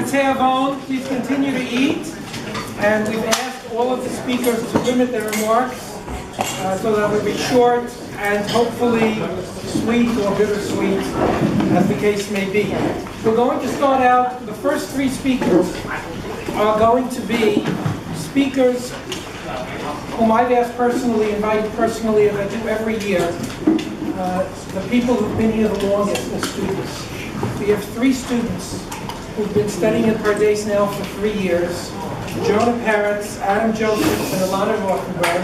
B'te'avon, please continue to eat. And we've asked all of the speakers to limit their remarks so that they'll be short and hopefully sweet or bittersweet, as the case may be. We're going to start out, the first three speakers are going to be speakers whom I've asked personally, invited personally, as I do every year, the people who've been here the longest, the students. We have three students who've been studying at Pardes now for 3 years: Jonah Peretz, Adam Joseph, and Alana Rothenberg.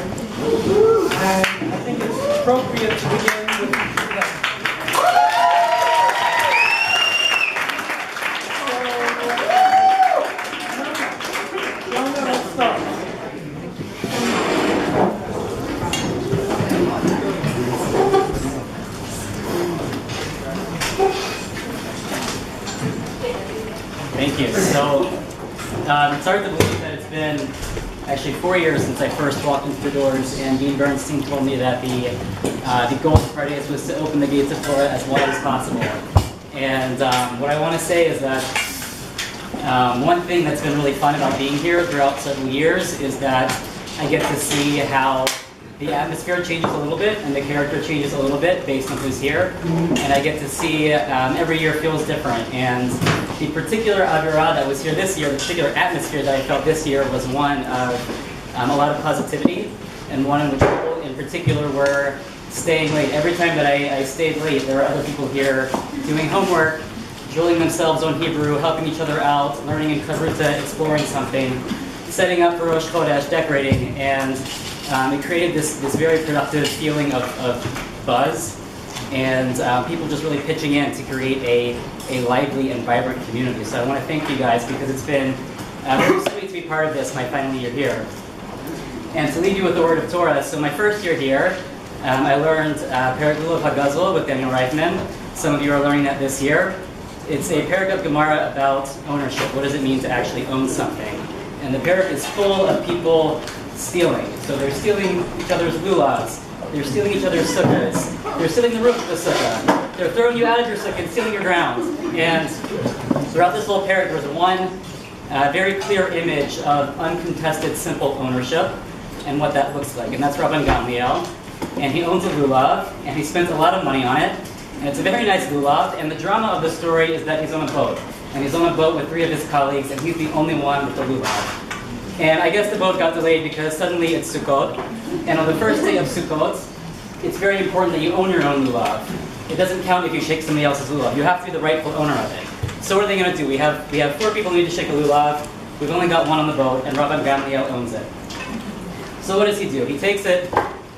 And I think it's appropriate to begin with them. Jonah, let's start. Thank you. So, it's hard to believe that it's been actually 4 years since I first walked into the doors, and Dean Bernstein told me that the goal of Pardes was to open the gates of Torah as wide as possible. And what I want to say is that one thing that's been really fun about being here throughout several years is that I get to see how the atmosphere changes a little bit and the character changes a little bit based on who's here. And I get to see every year feels different. And the particular Avirah that was here this year, the particular atmosphere that I felt this year was one of a lot of positivity, and one in which people in particular were staying late. Every time that I stayed late, there were other people here doing homework, drilling themselves on Hebrew, helping each other out, learning in Chavruta, exploring something, setting up for Rosh Chodesh, decorating, and it created this very productive feeling of buzz, and people just really pitching in to create a lively and vibrant community. So I want to thank you guys, because it's been very sweet to be part of this my final year here. And to leave you with the word of Torah, so my first year here, I learned Perek Lulav HaGazol with Daniel Reifman. Some of you are learning that this year. It's a Perek of Gemara about ownership. What does it mean to actually own something? And the Perek is full of people stealing. So they're stealing each other's lulavs. They're stealing each other's sukkahs. They're stealing the roof of the sukkah. They're throwing you out of your sukkah and stealing your ground. And throughout this whole parak, there's one very clear image of uncontested, simple ownership and what that looks like. And that's Rabban Gamliel. And he owns a lulav, and he spends a lot of money on it. And it's a very nice lulav. And the drama of the story is that he's on a boat. And he's on a boat with 3 of his colleagues, and he's the only one with the lulav. And I guess the boat got delayed because suddenly it's Sukkot. And on the first day of Sukkot, it's very important that you own your own lulav. It doesn't count if you shake somebody else's lulav. You have to be the rightful owner of it. So what are they going to do? We have 4 people who need to shake a lulav. We've only got 1 on the boat, and Rabban Gamliel owns it. So what does he do? He takes it,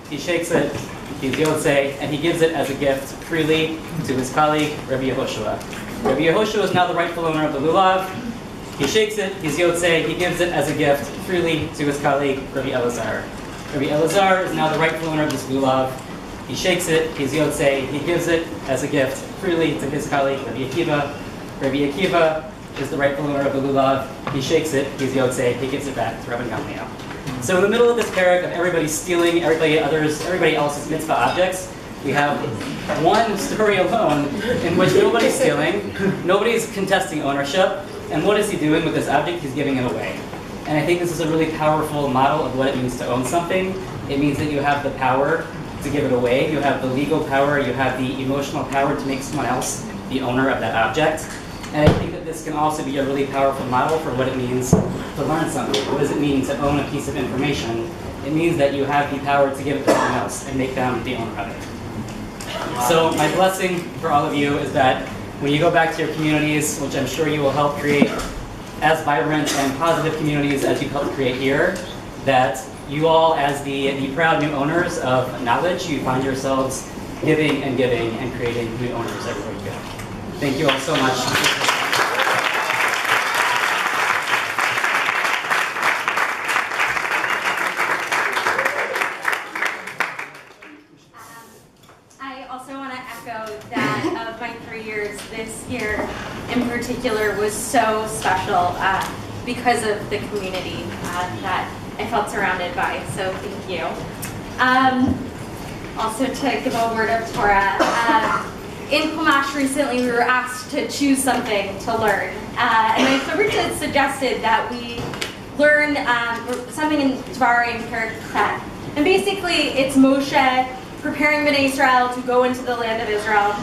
he shakes it, he's Yotzei, and he gives it as a gift freely to his colleague, Rabbi Yehoshua. Rabbi Yehoshua is now the rightful owner of the lulav. He shakes it, he's Yotzei, he gives it as a gift freely to his colleague, Rabbi Elazar. Rabbi Elazar is now the rightful owner of this lulav. He shakes it, he's Yotzei, he gives it as a gift freely to his colleague, Rabbi Akiva. Rabbi Akiva is the rightful owner of the lulav. He shakes it, he's Yotzei, he gives it back to Rabban Gamliel. So in the middle of this parak of everybody stealing everybody else's mitzvah objects, we have one story alone in which nobody's stealing, nobody's contesting ownership, and what is he doing with this object? He's giving it away. And I think this is a really powerful model of what it means to own something. It means that you have the power to give it away, you have the legal power, you have the emotional power to make someone else the owner of that object. And I think that this can also be a really powerful model for what it means to learn something. What does it mean to own a piece of information? It means that you have the power to give it to someone else and make them the owner of it. So my blessing for all of you is that when you go back to your communities, which I'm sure you will help create as vibrant and positive communities as you've helped create here, that you all, as the proud new owners of knowledge, you find yourselves giving and creating new owners everywhere you go. Thank you all so much. I also want to echo that of my 3 years, this year in particular was so special because of the community that I felt surrounded by, so thank you. Also to give a word of Torah, in Chumash recently, we were asked to choose something to learn. And my Chavruta suggested that we learn something in Devarim Perek Chet. And basically, it's Moshe preparing Bnei Israel to go into the land of Israel.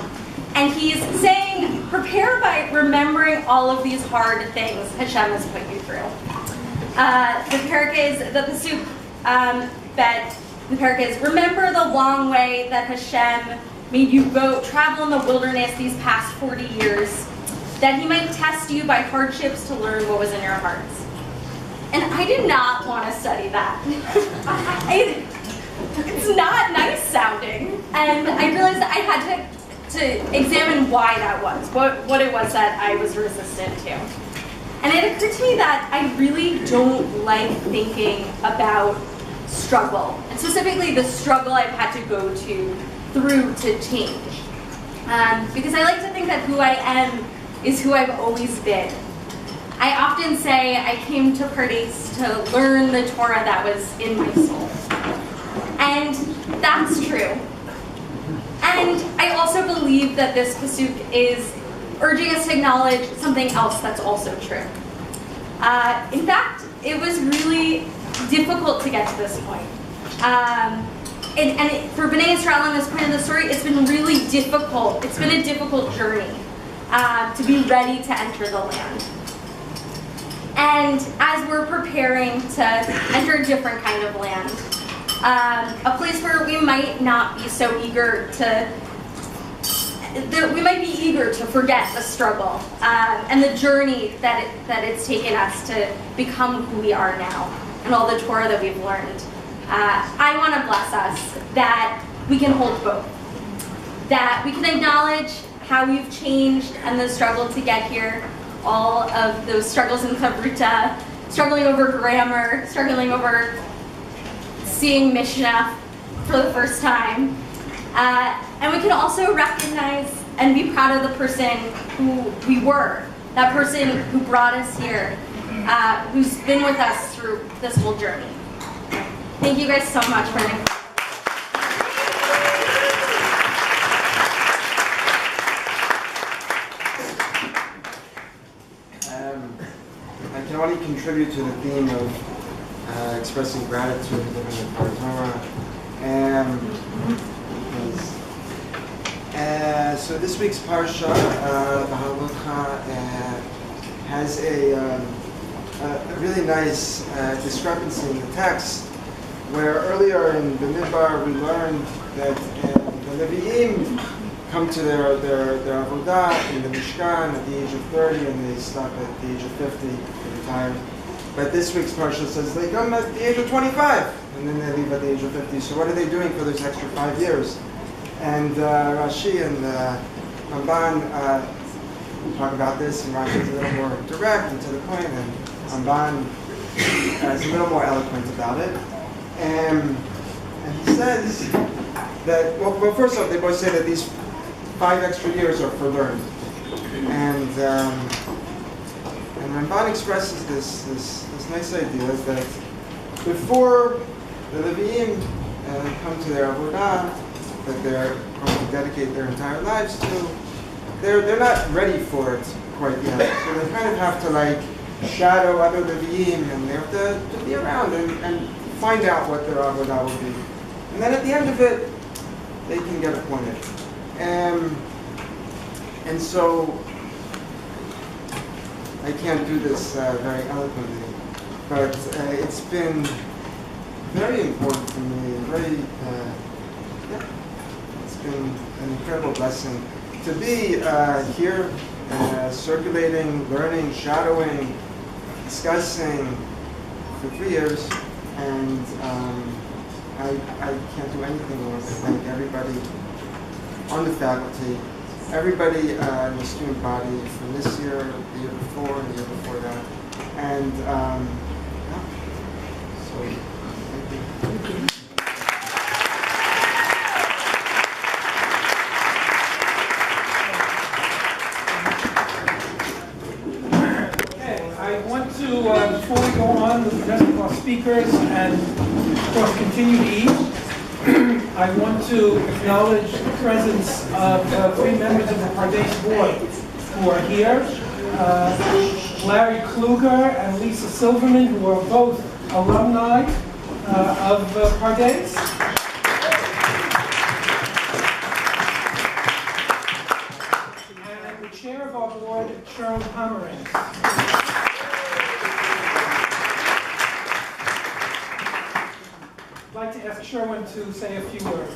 And he's saying, prepare by remembering all of these hard things Hashem has put you through. The Perek is, the Pasuk the Perek is, remember the long way that Hashem made you go travel in the wilderness these past 40 years, that he might test you by hardships to learn what was in your hearts. And I did not want to study that. It's not nice sounding. And I realized that I had to examine why that was, what it was that I was resistant to. And it occurred to me that I really don't like thinking about struggle, and specifically the struggle I've had to go through to change. Because I like to think that who I am is who I've always been. I often say I came to Pardes to learn the Torah that was in my soul. And that's true. And I also believe that this pasuk is urging us to acknowledge something else that's also true. In fact, it was really difficult to get to this point. For Bnei Israel on this point of the story, it's been really difficult. It's been a difficult journey to be ready to enter the land. And as we're preparing to enter a different kind of land, a place where we might not be so eager to, we might be eager to forget the struggle and the journey that it's taken us to become who we are now and all the Torah that we've learned. I want to bless us that we can hold both, that we can acknowledge how we've changed and the struggle to get here, all of those struggles in Chavruta, struggling over grammar, struggling over seeing Mishnah for the first time. And we can also recognize and be proud of the person who we were, that person who brought us here, who's been with us through this whole journey. Thank you guys so much for having me. I can only contribute to the theme of expressing gratitude and living the Torah. So this week's parsha, Beha'alotcha, has a really nice discrepancy in the text, where earlier in Bamidbar we learned that the Levi'im come to their avodah in the Mishkan at the age of 30, and they stop at the age of 50 to retire. But this week's parsha says they come at the age of 25, and then they leave at the age of 50. So what are they doing for this extra 5 years? And Rashi and Ramban talk about this, and Rashi is a little more direct and to the point, and Ramban is a little more eloquent about it. And he says that, well, first off, they both say that these 5 extra years are for learning. And Ramban expresses this nice idea that before the Levi'im come to their avodah, that they're going to dedicate their entire lives to, they're not ready for it quite yet. So they kind of have to like shadow other Levi'im, and they have to be around and find out what their avodah will be. And then at the end of it, they can get appointed. And so, I can't do this very eloquently, but it's been very important for me, it's been an incredible blessing to be here, circulating, learning, shadowing, discussing for 3 years, and I can't do anything more than thank everybody on the faculty, everybody in the student body from this year, the year before, and the year before that. And so, thank you. Okay, I want to, before we go on with the rest of our speakers and of course continue to eat, I want to acknowledge the presence of 3 members of the Pardes board who are here. Larry Kluger and Lisa Silverman, who are both alumni of Pardes. And the chair of our board, Sharon Pomerantz. I'd like to ask Sherwin to say a few words.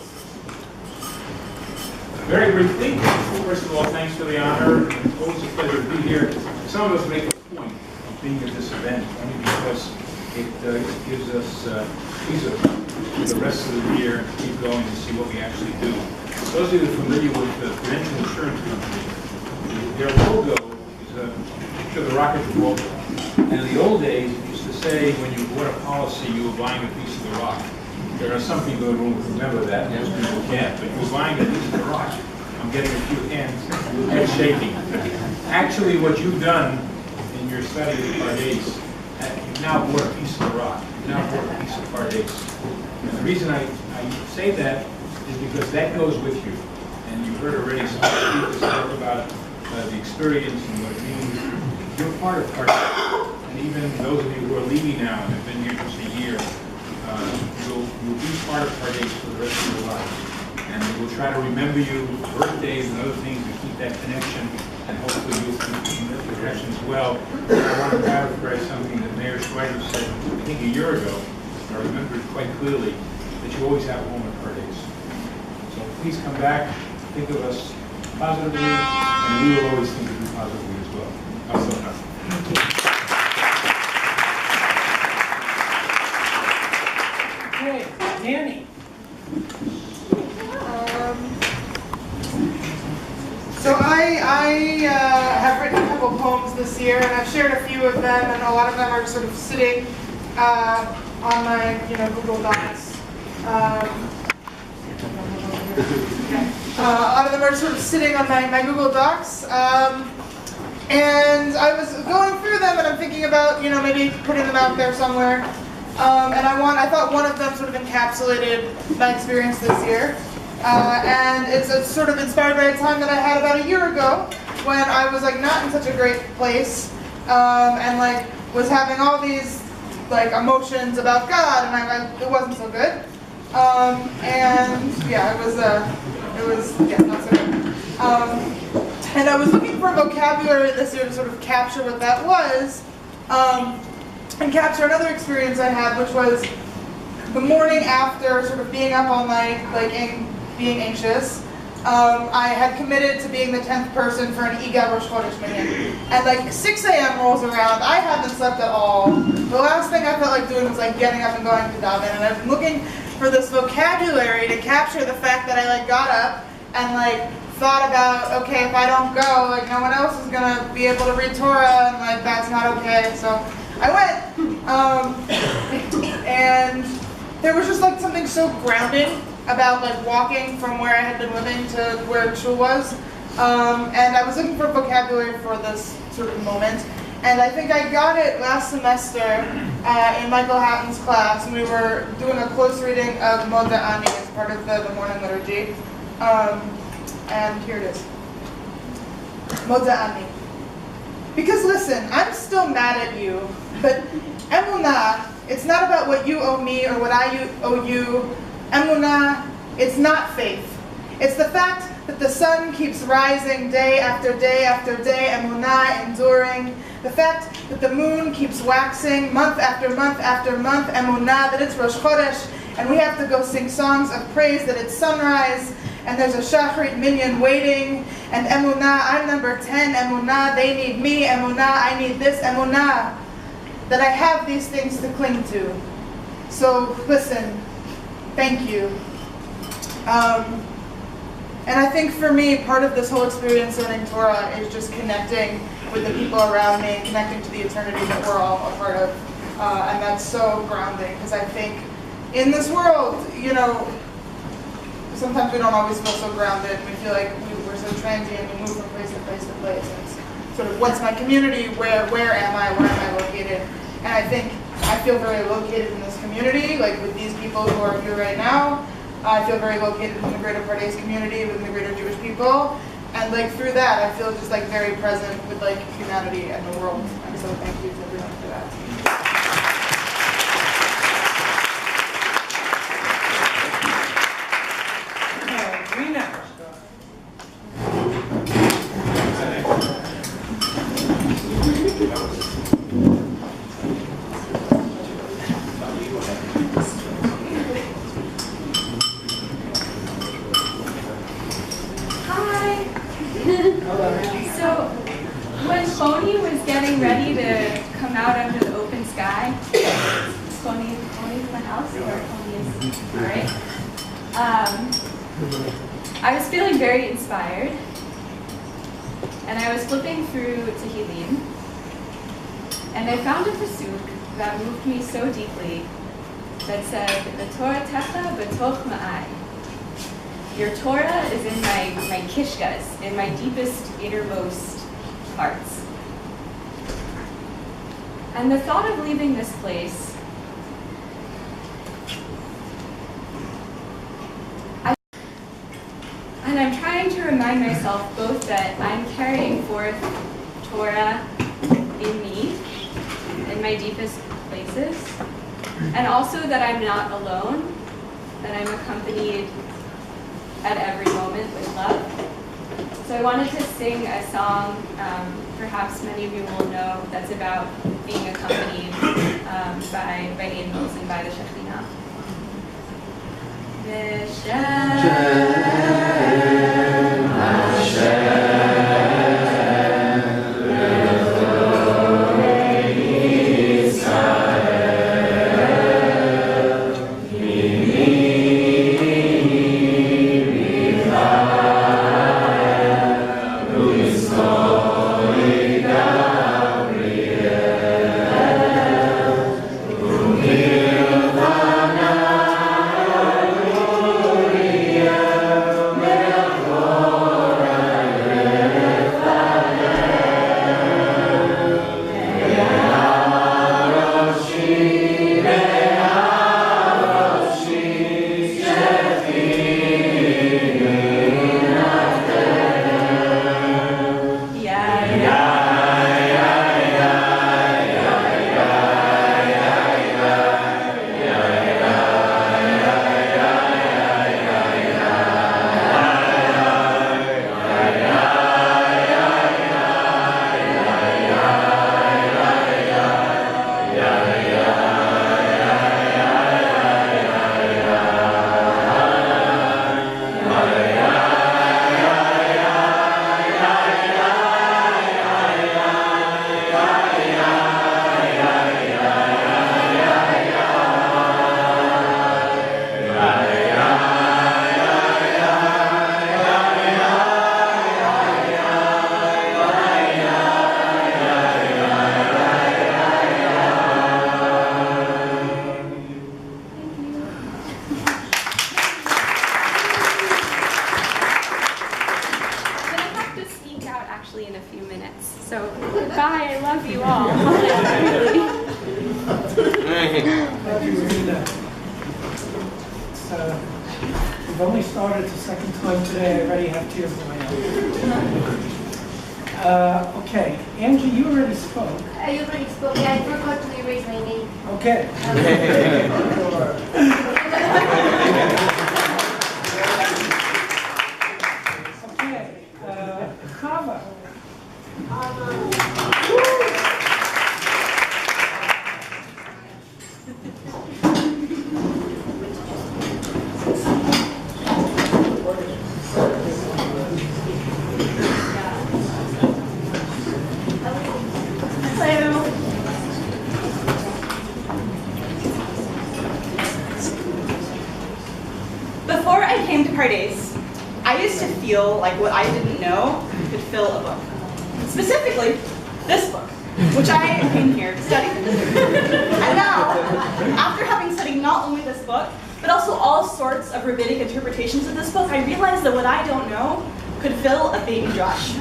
Very briefly, first of all, thanks for the honor. It's always a pleasure to be here. Some of us make a point of being at this event only because it gives us reason for the rest of the year to keep going and see what we actually do. Those of you familiar with the Prudential Insurance Company, their logo is a picture of the Rocket Gibraltar. And in the old days, it used to say when you bought a policy, you were buying a piece of the rock. There are some people in the room who remember that, most people can't, but you're buying a piece of the rock. I'm getting a few hands shaking. Actually, what you've done in your study of Pardes, you've now bought a piece of the rock. You've now bought a piece of Pardes. And the reason I say that is because that goes with you. And you've heard already some speakers talk about the experience and what it means. You're part of Pardes. And even those of you who are leaving now and have been here just a year, you'll be part of Pardes for the rest of your lives. And we'll try to remember you, birthdays and other things to keep that connection, and hopefully you'll keep that connection as well. I want to paraphrase something that Mayor Schweiger said, I think a year ago, I remember it quite clearly, that you always have a home at Pardes. So please come back, think of us positively, and we will always think of you positively as well. Also enough. Thank you. Okay, Danny. So I have written a couple poems this year, and I've shared a few of them, and a lot of them are sort of sitting on my Google Docs. A lot of them are sort of sitting on my Google Docs. And I was going through them, and I'm thinking about maybe putting them out there somewhere. And I thought one of them sort of encapsulated my experience this year. And it's sort of inspired by a time that I had about a year ago when I was not in such a great place, and was having all these emotions about God, and it wasn't so good. And yeah, it was not so good. And I was looking for vocabulary this year to sort of capture what that was, and capture another experience I had, which was the morning after sort of being up all night, being anxious. I had committed to being the 10th person for an EGA Rosh Chodesh minyan. And 6 a.m. rolls around, I haven't slept at all. The last thing I felt like doing was getting up and going to daven. And I've been looking for this vocabulary to capture the fact that I got up and thought about, okay, if I don't go, no one else is gonna be able to read Torah, and that's not okay. So I went, and there was just something so grounding about walking from where I had been living to where Shul was, and I was looking for vocabulary for this sort of moment, and I think I got it last semester in Michael Hatton's class, and we were doing a close reading of Moda Ani as part of the morning liturgy, and here it is. Moda Ani. Because listen, I'm still mad at you, but Emunah, it's not about what you owe me or what I owe you. Emunah, it's not faith. It's the fact that the sun keeps rising day after day after day, Emunah, enduring. The fact that the moon keeps waxing month after month after month, Emunah, that it's Rosh Chodesh, and we have to go sing songs of praise that it's sunrise, and there's a Shacharit minyan waiting, and Emunah, I'm number 10, Emunah, they need me, Emunah, I need this, Emunah, that I have these things to cling to. So listen, thank you. And I think for me, part of this whole experience learning Torah is just connecting with the people around me, connecting to the eternity that we're all a part of. And that's so grounding, because I think in this world, sometimes we don't always feel so grounded. We feel like we're so transient, we move from place to place to place. And it's sort of, what's my community? Where am I? Where am I located? And I think I feel very located in this community, with these people who are here right now. I feel very located in the greater Pardes community, within the greater Jewish people. And like through that, I feel just like very present with like humanity and the world. And so thank you to everyone for that. Rena. Hi. So when Phony was getting ready to come out under the open sky, Phony's in the house, or Phony is, all right. I was feeling very inspired, and I was flipping through Tehillim, and I found a pasuk that moved me so deeply that said, "Torah techa b'toch ma'ai." Your Torah is in my kishkas, in my deepest, innermost parts. And the thought of leaving this place, and I'm trying to remind myself both that I'm carrying forth Torah in me, in my deepest places, and also that I'm not alone, that I'm accompanied at every moment with love. So I wanted to sing a song, perhaps many of you will know, that's about being accompanied by angels and by the Shekhinah. In a few minutes. So goodbye, I love you all. Thank you, Rena. We've only started the second time today. I already have tears in my eyes. Okay, Angie, you already spoke. You already spoke. Yeah, I forgot to erase my name. Okay. Okay, Chava. Before I came to Pardes, I used to feel like what I didn't know could fill a book. Specifically, this book, which I came here to study. And now, after having studied not only this book, but also all sorts of rabbinic interpretations of this book, I realized that what I don't know could fill a baby Josh.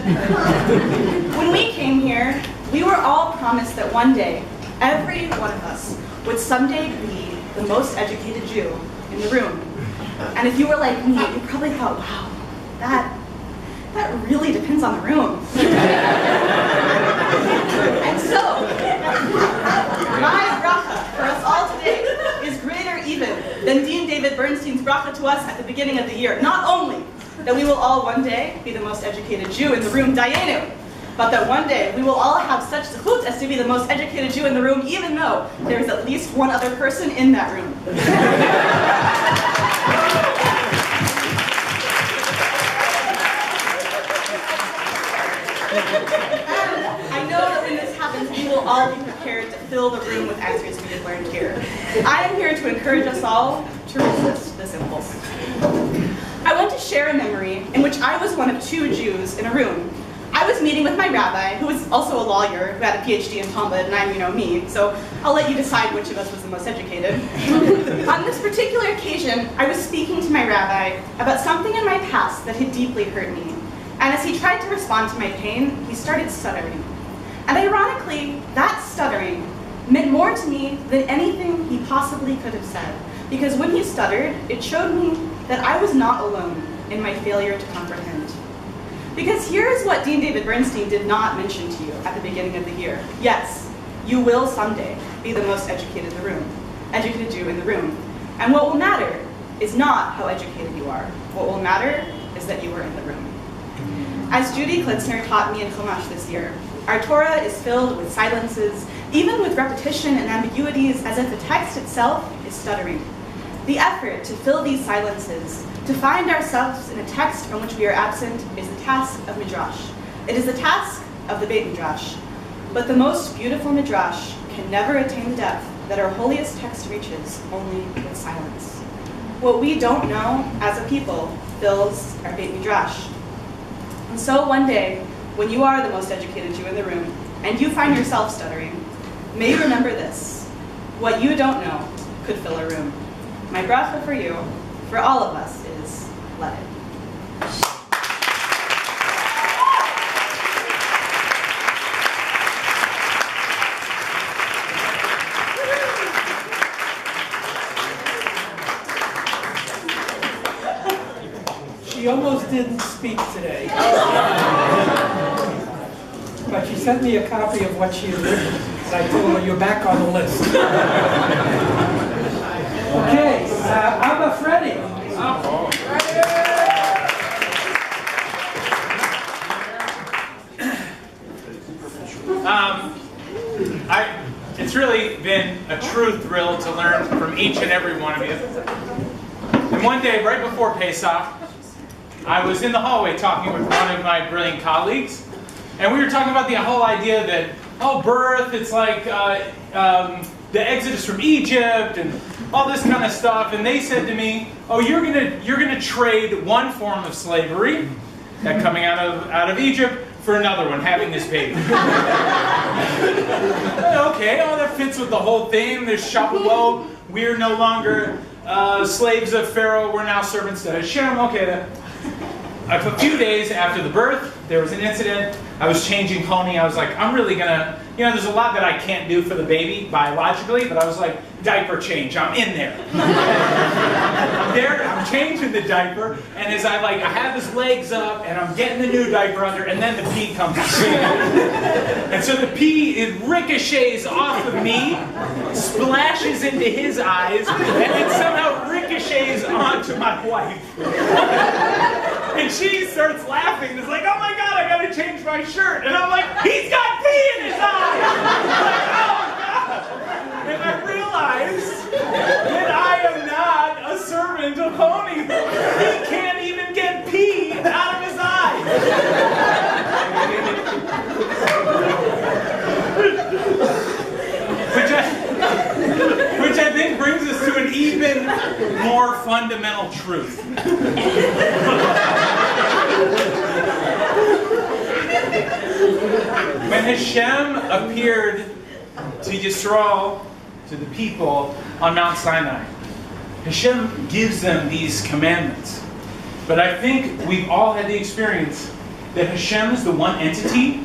When we came here, we were all promised that one day, every one of us would someday be the most educated Jew in the room. And if you were like me, you probably thought, wow, that really depends on the room. And so, my bracha for us all today is greater even than Dean David Bernstein's bracha to us at the beginning of the year. Not only that we will all one day be the most educated Jew in the room, Dayenu, but that one day we will all have such zechut as to be the most educated Jew in the room, even though there is at least one other person in that room. And I know that when this happens, we will all be prepared to fill the room with answers we have learned here. I am here to encourage us all to resist this impulse. I want to share a memory in which I was one of 2 Jews in a room. I was meeting with my rabbi, who was also a lawyer, who had a PhD in Talmud, and I'm, me, so I'll let you decide which of us was the most educated. On this particular occasion, I was speaking to my rabbi about something in my past that had deeply hurt me. And as he tried to respond to my pain, he started stuttering. And ironically, that stuttering meant more to me than anything he possibly could have said. Because when he stuttered, it showed me that I was not alone in my failure to comprehend. Because here's what Dean David Bernstein did not mention to you at the beginning of the year. Yes, you will someday be the most educated Jew in the room. And what will matter is not how educated you are. What will matter is that you are in the room. As Judy Klitzner taught me in Chumash this year, our Torah is filled with silences, even with repetition and ambiguities, as if the text itself is stuttering. The effort to fill these silences, to find ourselves in a text from which we are absent, is the task of Midrash. It is the task of the Beit Midrash. But the most beautiful Midrash can never attain the depth that our holiest text reaches only with silence. What we don't know as a people fills our Beit Midrash. And so one day, when you are the most educated Jew in the room, and you find yourself stuttering, may you remember this: what you don't know could fill a room. My bracha for you, for all of us, is let it. She almost didn't speak today. But she sent me a copy of what she had written. And I told her, you're back on the list. Okay, Abba Freddie. It's really been a true thrill to learn from each and every one of you. And one day, right before Pesach, I was in the hallway talking with one of my brilliant colleagues, and we were talking about the whole idea that, birth, it's like the exodus from Egypt and all this kind of stuff. And they said to me, you're gonna trade one form of slavery, that coming out of Egypt, for another one, having this baby. Okay, that fits with the whole thing. There's Shavuot. We're no longer slaves of Pharaoh. We're now servants to Hashem. Okay. A few days after the birth, there was an incident. I was changing Honey. I was like, I'm really gonna, there's a lot that I can't do for the baby biologically, but I was like, diaper change. I'm in there. I'm there. I'm changing the diaper, and as I have his legs up, and I'm getting the new diaper under, and then the pee comes out. And so the pee, it ricochets off of me, splashes into his eyes, and then somehow ricochets onto my wife. And she starts laughing and is like, oh my God, I gotta change my shirt. And I'm like, he's got pee in his eyes! I'm like, oh God! And I realized that I am not a servant of Honey. He can't even get pee out of his eyes. Which I think brings us to an even more fundamental truth. When Hashem appeared to Yisrael, to the people on Mount Sinai, Hashem gives them these commandments. But I think we've all had the experience that Hashem is the one entity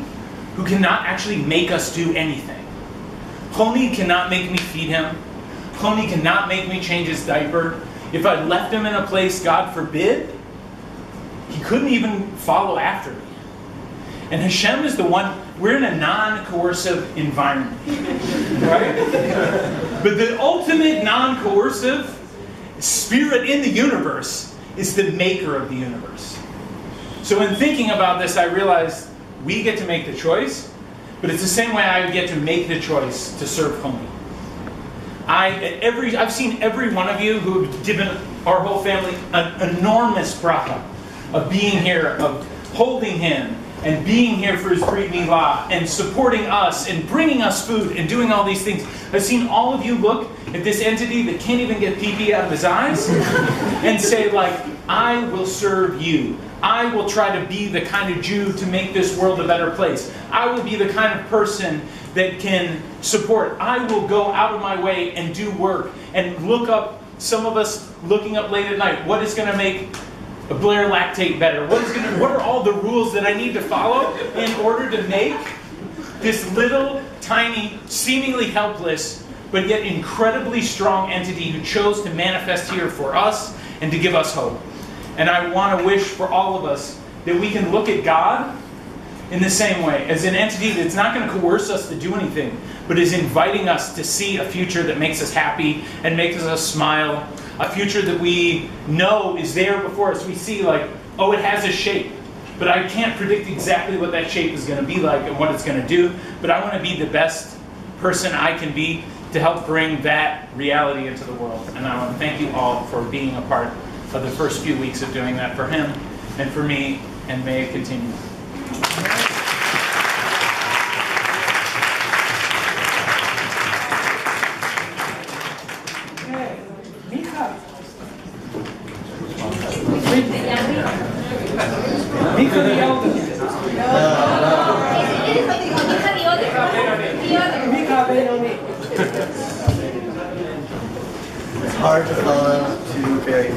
who cannot actually make us do anything. Choni cannot make me feed him. Choni cannot make me change his diaper. If I left him in a place, God forbid, he couldn't even follow after me. And Hashem is the one, we're in a non-coercive environment, right? But the ultimate non-coercive spirit in the universe is the maker of the universe. So in thinking about this, I realized we get to make the choice, but it's the same way I get to make the choice to serve Homi. I've seen every one of you who have given our whole family an enormous bracha of being here, of holding him, and being here for his Brit Milah, and supporting us, and bringing us food, and doing all these things. I've seen all of you look at this entity that can't even get pee-pee out of his eyes, and say like, I will serve you. I will try to be the kind of Jew to make this world a better place. I will be the kind of person that can support. I will go out of my way and do work, and look up, some of us looking up late at night, what is going to make a Blair lactate better? What are all the rules that I need to follow in order to make this little, tiny, seemingly helpless, but yet incredibly strong entity who chose to manifest here for us and to give us hope? And I want to wish for all of us that we can look at God in the same way, as an entity that's not going to coerce us to do anything, but is inviting us to see a future that makes us happy and makes us smile. A future that we know is there before us. We see like, oh, it has a shape, but I can't predict exactly what that shape is going to be like and what it's going to do. But I want to be the best person I can be to help bring that reality into the world. And I want to thank you all for being a part of the first few weeks of doing that for him and for me, and may it continue. Mika the elder. Mika Benoni. It's hard to follow two very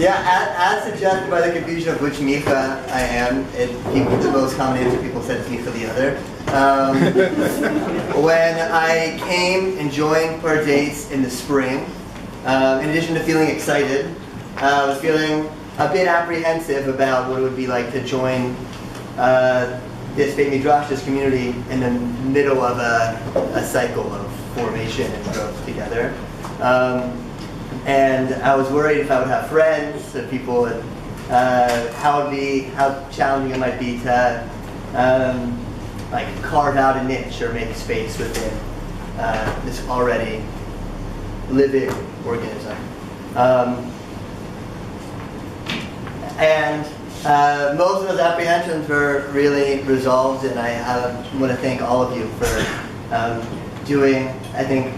as suggested by the confusion of which Mika I am, the most common answer people said is Mika the other. When I came and joined Pardes in the spring, in addition to feeling excited, I was feeling a bit apprehensive about what it would be like to join this Beit Midrash, this community, in the middle of a cycle of formation and growth together. And I was worried if I would have friends, if people would, how challenging it might be to like carve out a niche or make space within this already living organism. Most of those apprehensions were really resolved, and I want to thank all of you for doing, I think,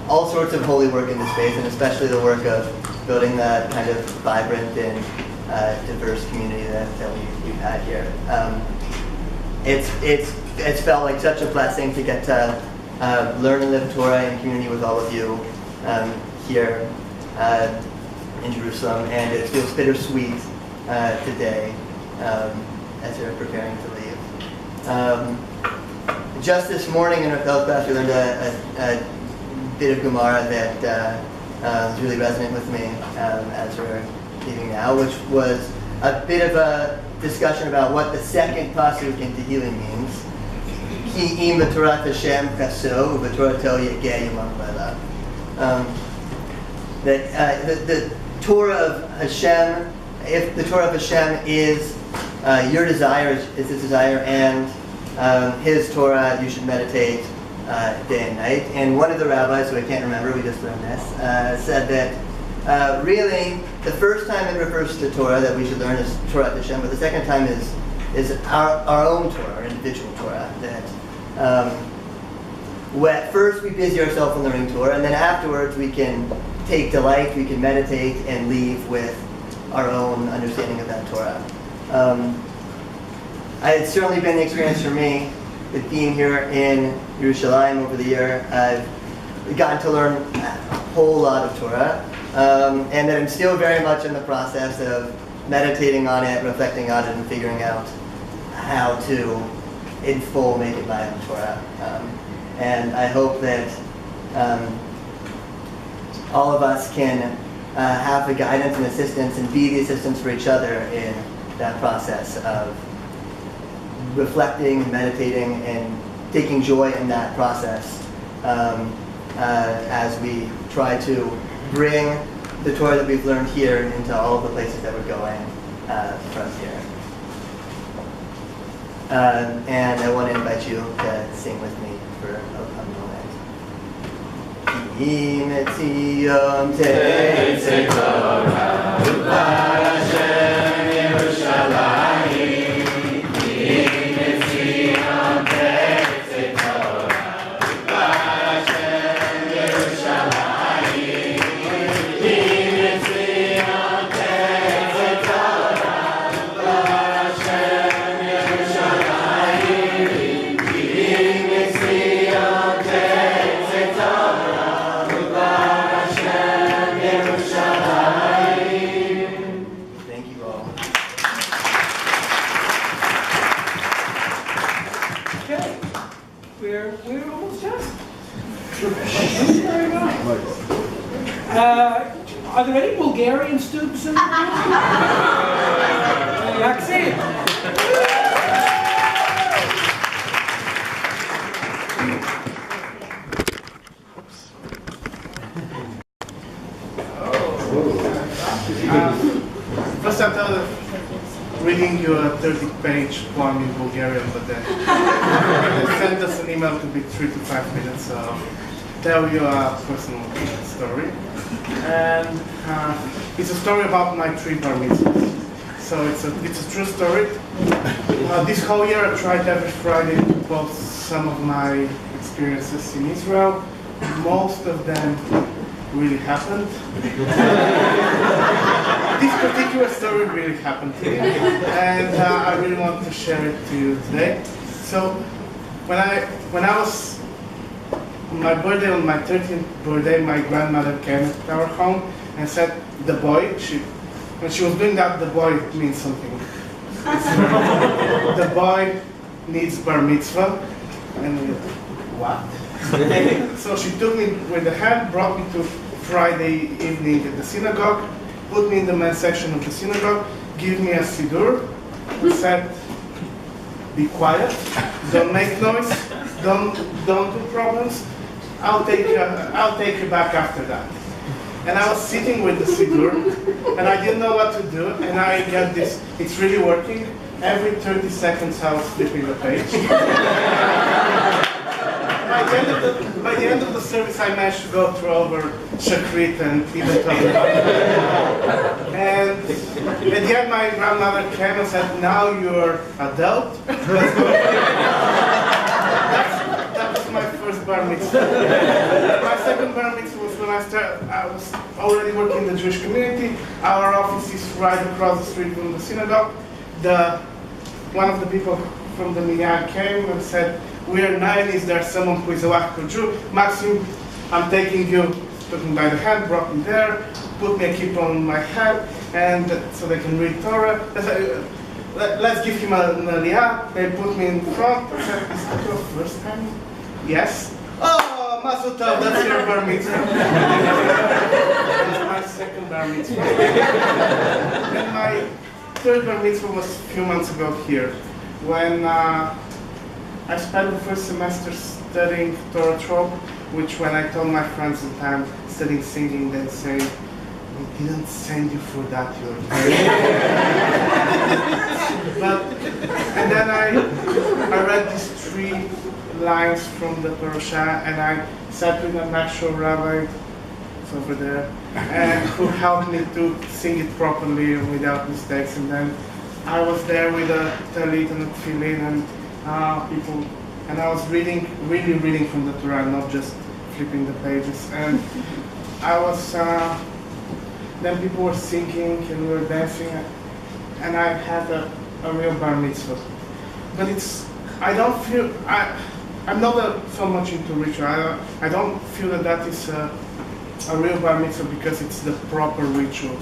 all sorts of holy work in this space, and especially the work of building that kind of vibrant and diverse community that we've had here. It's felt like such a blessing to get to learn and live Torah in community with all of you here in Jerusalem, and it feels bittersweet today as you're preparing to leave. Just this morning in our Fel class, we learned a bit of Gemara that is really resonant with me as we're leaving now, which was a bit of a discussion about what the second pasuk in Tehillim means. Ki im v'torat Hashem kaso v'torato yegeh yomam v'leila. That the Torah of Hashem, if the Torah of Hashem is your desire, is His desire, and His Torah you should meditate day and night. And one of the rabbis, who I can't remember, we just learned this, said that really the first time it refers to the Torah that we should learn is Torah Hashem, but the second time is our own Torah, our individual Torah. That first we busy ourselves in learning Torah, and then afterwards we can take delight, we can meditate and leave with our own understanding of that Torah. It's certainly been the experience for me with being here in Yerushalayim over the year. I've gotten to learn a whole lot of Torah, and that I'm still very much in the process of meditating on it, reflecting on it, and figuring out how to, in full, make it my own Torah. And I hope that all of us can have the guidance and assistance and be the assistance for each other in that process of reflecting, meditating, and taking joy in that process as we try to bring the Torah that we've learned here into all of the places that we're going from here. And I want to invite you to sing with me for a moment. Ki metzion tetzei Torah, u'bar Hashem Yerushalayim. Ki metzion tetzei Torah, u'bar Hashem Yerushalayim. Ki metzion tetzei Torah, u'bar Hashem Yerushalayim. Ki metzion tetzei Torah. Thank you all. Okay, we're almost done. Thank you very much. Are there any Bulgarian students in the room? Maxine. First I started reading your 30-page poem in Bulgarian, but then send us an email to be 3 to 5 minutes, so tell you a personal story. And it's a story about my 3 bar mitzvahs. So it's a true story. This whole year I tried every Friday to post some of my experiences in Israel. Most of them really happened. This particular story really happened to me, and I really want to share it to you today. So, when I was on my birthday, on my 13th birthday, my grandmother came to our home and said, "The boy." When she was doing that, the boy means something. The boy needs bar mitzvah, and we were, what? So she took me with the hand, brought me to Friday evening at the synagogue, put me in the men's section of the synagogue, give me a siddur, said, "Be quiet, don't make noise, don't do problems. I'll take you back after that." And I was sitting with the siddur, and I didn't know what to do, and I got this. It's really working. Every 30 seconds, I was flipping the page. By the end of the service, I managed to go through over Shakrit and even Torah. And at the end, my grandmother came and said, "Now you're adult. Let's go." That was my first bar mitzvah. My second bar mitzvah was when I was already working in the Jewish community. Our office is right across the street from the synagogue. One of the people from the minyan came and said, "We are 9, is there someone who is a Wachko Jew? Maxim, I'm taking you," took me by the hand, brought me there, put me a kippah on my head, and so they can read Torah. Let's give him an aliyah. They put me in front. I said, "Is that your first time?" "Yes." "Oh, Mazel Tov, that's your bar mitzvah." That's my second bar mitzvah. And my third bar mitzvah was a few months ago here, when I spent the first semester studying Torah trope, which when I told my friends that I'm studying singing, they'd say, "We didn't send you for that, you're and then I read these 3 lines from the parasha, and I sat with an actual rabbi, it's over there, and who helped me to sing it properly without mistakes. And then I was there with a talit and a tefillin and people, and I was really reading from the Torah, not just flipping the pages. And I was, then people were singing and we were dancing, and I had a real bar mitzvah. But I'm not so much into ritual. I don't feel that is a real bar mitzvah because it's the proper ritual.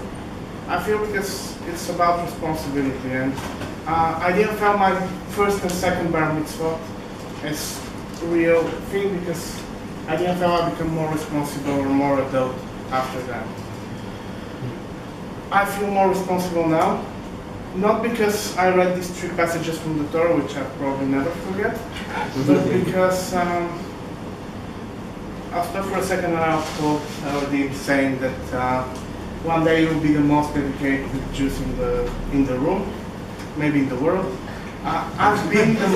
I feel because it's about responsibility, and I didn't feel my first and second bar mitzvah as real thing because I didn't feel I become more responsible or more adult after that. I feel more responsible now, not because I read these 3 passages from the Torah, which I'll probably never forget, but because I'll stop for a second and I'll quote Elodie saying that one day you'll be the most educated Jews in the room, maybe in the world. I've been the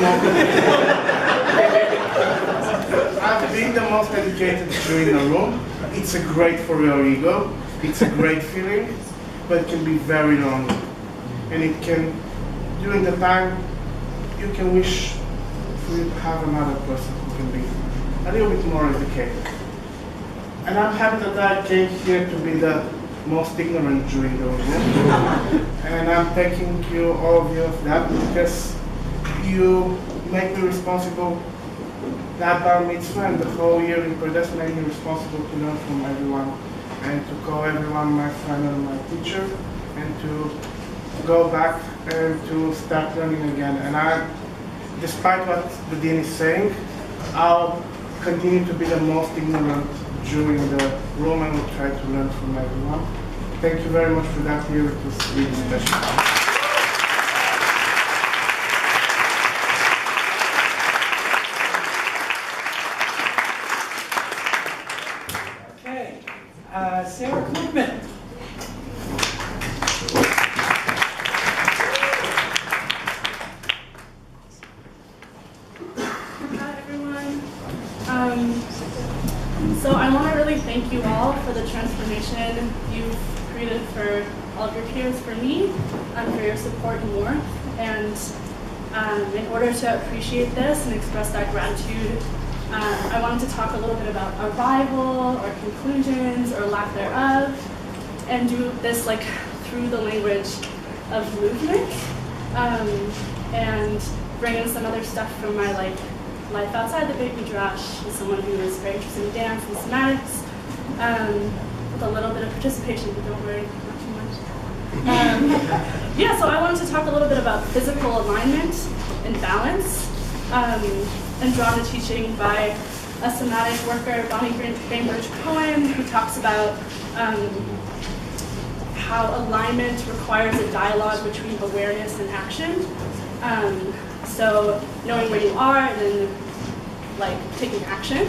most educated Jew in the room. It's a great for your ego. It's a great feeling, but it can be very lonely. And it can, during the time, you can wish for you to have another person who can be a little bit more educated. And I'm happy that I came here to be the most ignorant Jew in the room. And I'm thanking you, all of you, of that, because you make me responsible, that bar mitzvah and the whole year in Pardes made me responsible to learn from everyone and to call everyone my friend and my teacher and to go back and to start learning again. And despite what the Dean is saying, I'll continue to be the most ignorant Jew in the room and will try to learn from everyone. Thank you very much for that year. It was really special. Sarah Klugman. Hi everyone. So I want to really thank you all for the transformation you've created for all of your peers, for me, for your support and warmth. And in order to appreciate this and express that gratitude, I wanted to talk a little bit about arrival or conclusions or lack thereof, and do this like through the language of movement, and bring in some other stuff from my life outside the Beit Midrash as someone who is very interested in dance and somatics, with a little bit of participation, but don't worry, not too much. Yeah, so I wanted to talk a little bit about physical alignment and balance. And drawn a teaching by a somatic worker, Bonnie Bainbridge Cohen, who talks about how alignment requires a dialogue between awareness and action. So knowing where you are and then taking action.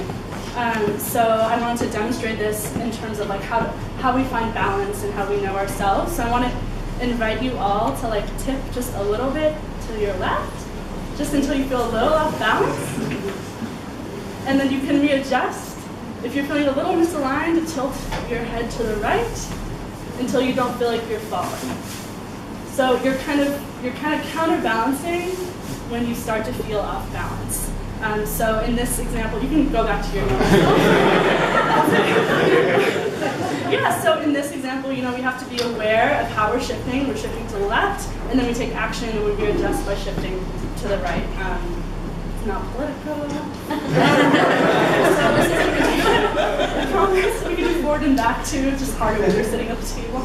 So I wanted to demonstrate this in terms of how we find balance and how we know ourselves. So I want to invite you all to tip just a little bit to your left, just until you feel a little off balance. And then you can readjust. If you're feeling a little misaligned, tilt your head to the right until you don't feel like you're falling. So you're kind of counterbalancing when you start to feel off balance. So in this example, you can go back to your normal self. Yeah, so in this example, we have to be aware of how we're shifting. We're shifting to the left, and then we take action and we readjust by shifting to the right. It's not political. So this is I promise you can do forward and back too, just harder when you're sitting at the table.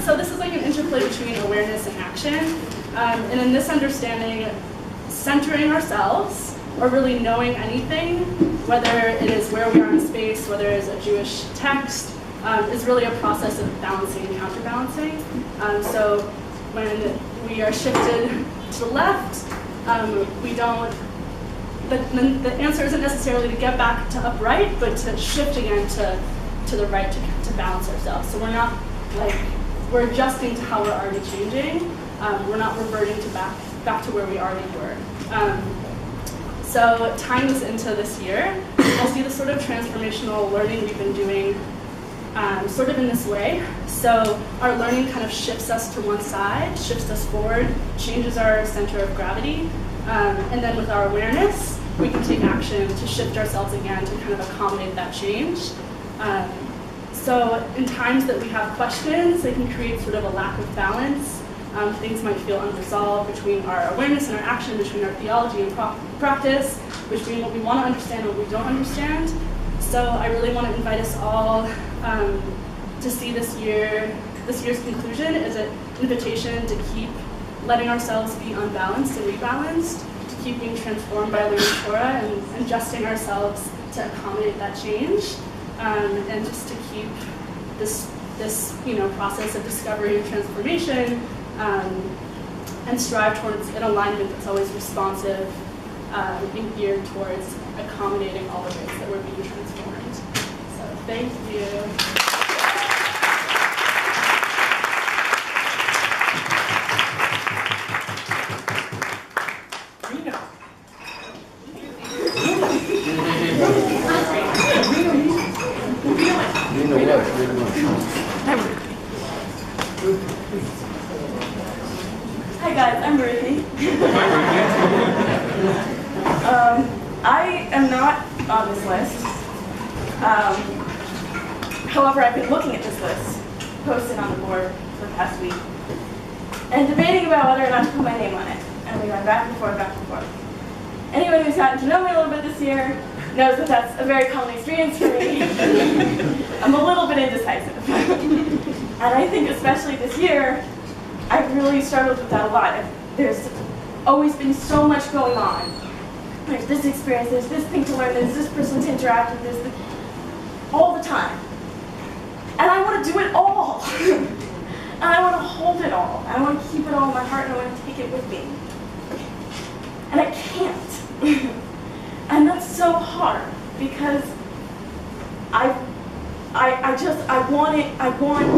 So this is like an interplay between awareness and action. And in this understanding, centering ourselves, or really knowing anything, whether it is where we are in space, whether it is a Jewish text, is really a process of balancing and counterbalancing. So when we are shifted to the left, we don't, the answer isn't necessarily to get back to upright, but to shift again to the right to balance ourselves. So we're not we're adjusting to how we're already changing. We're not reverting to back to where we already were. So tying this into this year, we'll see the sort of transformational learning we've been doing sort of in this way. So our learning kind of shifts us to one side, shifts us forward, changes our center of gravity, and then with our awareness, we can take action to shift ourselves again to kind of accommodate that change. So in times that we have questions, they can create sort of a lack of balance. Things might feel unresolved between our awareness and our action, between our theology and practice, between what we want to understand and what we don't understand. So I really want to invite us all to see this year's conclusion as an invitation to keep letting ourselves be unbalanced and rebalanced, to keep being transformed by learning Torah and adjusting ourselves to accommodate that change, and just to keep this process of discovery and transformation, and strive towards an alignment that's always responsive and geared towards accommodating all the ways that we're being transformed. So thank you. Hi guys, I'm Ruthie. I am not on this list. However, I've been looking at this list, posted on the board for the past week, and debating about whether or not to put my name on it. And we went back and forth, back and forth. Anyone who's gotten to know me a little bit this year knows that that's a very common experience for me. I'm a little bit indecisive. And I think especially this year, I've really struggled with that a lot. There's always been so much going on. There's this experience, there's this thing to learn, there's this person to interact with, there's this, all the time. And I want to do it all. And I want to hold it all. I want to keep it all in my heart, and I want to take it with me. And I can't. And that's so hard, because I want it, I want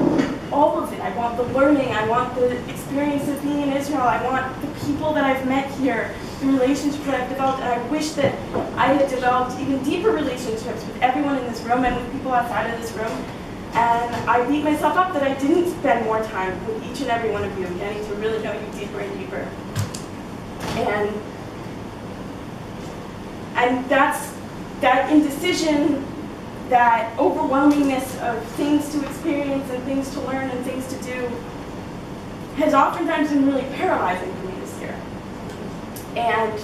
all of it. I want the learning, I want the experience of being in Israel, I want the people that I've met here, the relationships that I've developed, and I wish that I had developed even deeper relationships with everyone in this room and with people outside of this room. And I beat myself up that I didn't spend more time with each and every one of you, getting to really know you deeper and deeper. And that's that indecision, that overwhelmingness of things to experience and things to learn and things to do has oftentimes been really paralyzing for me this year. And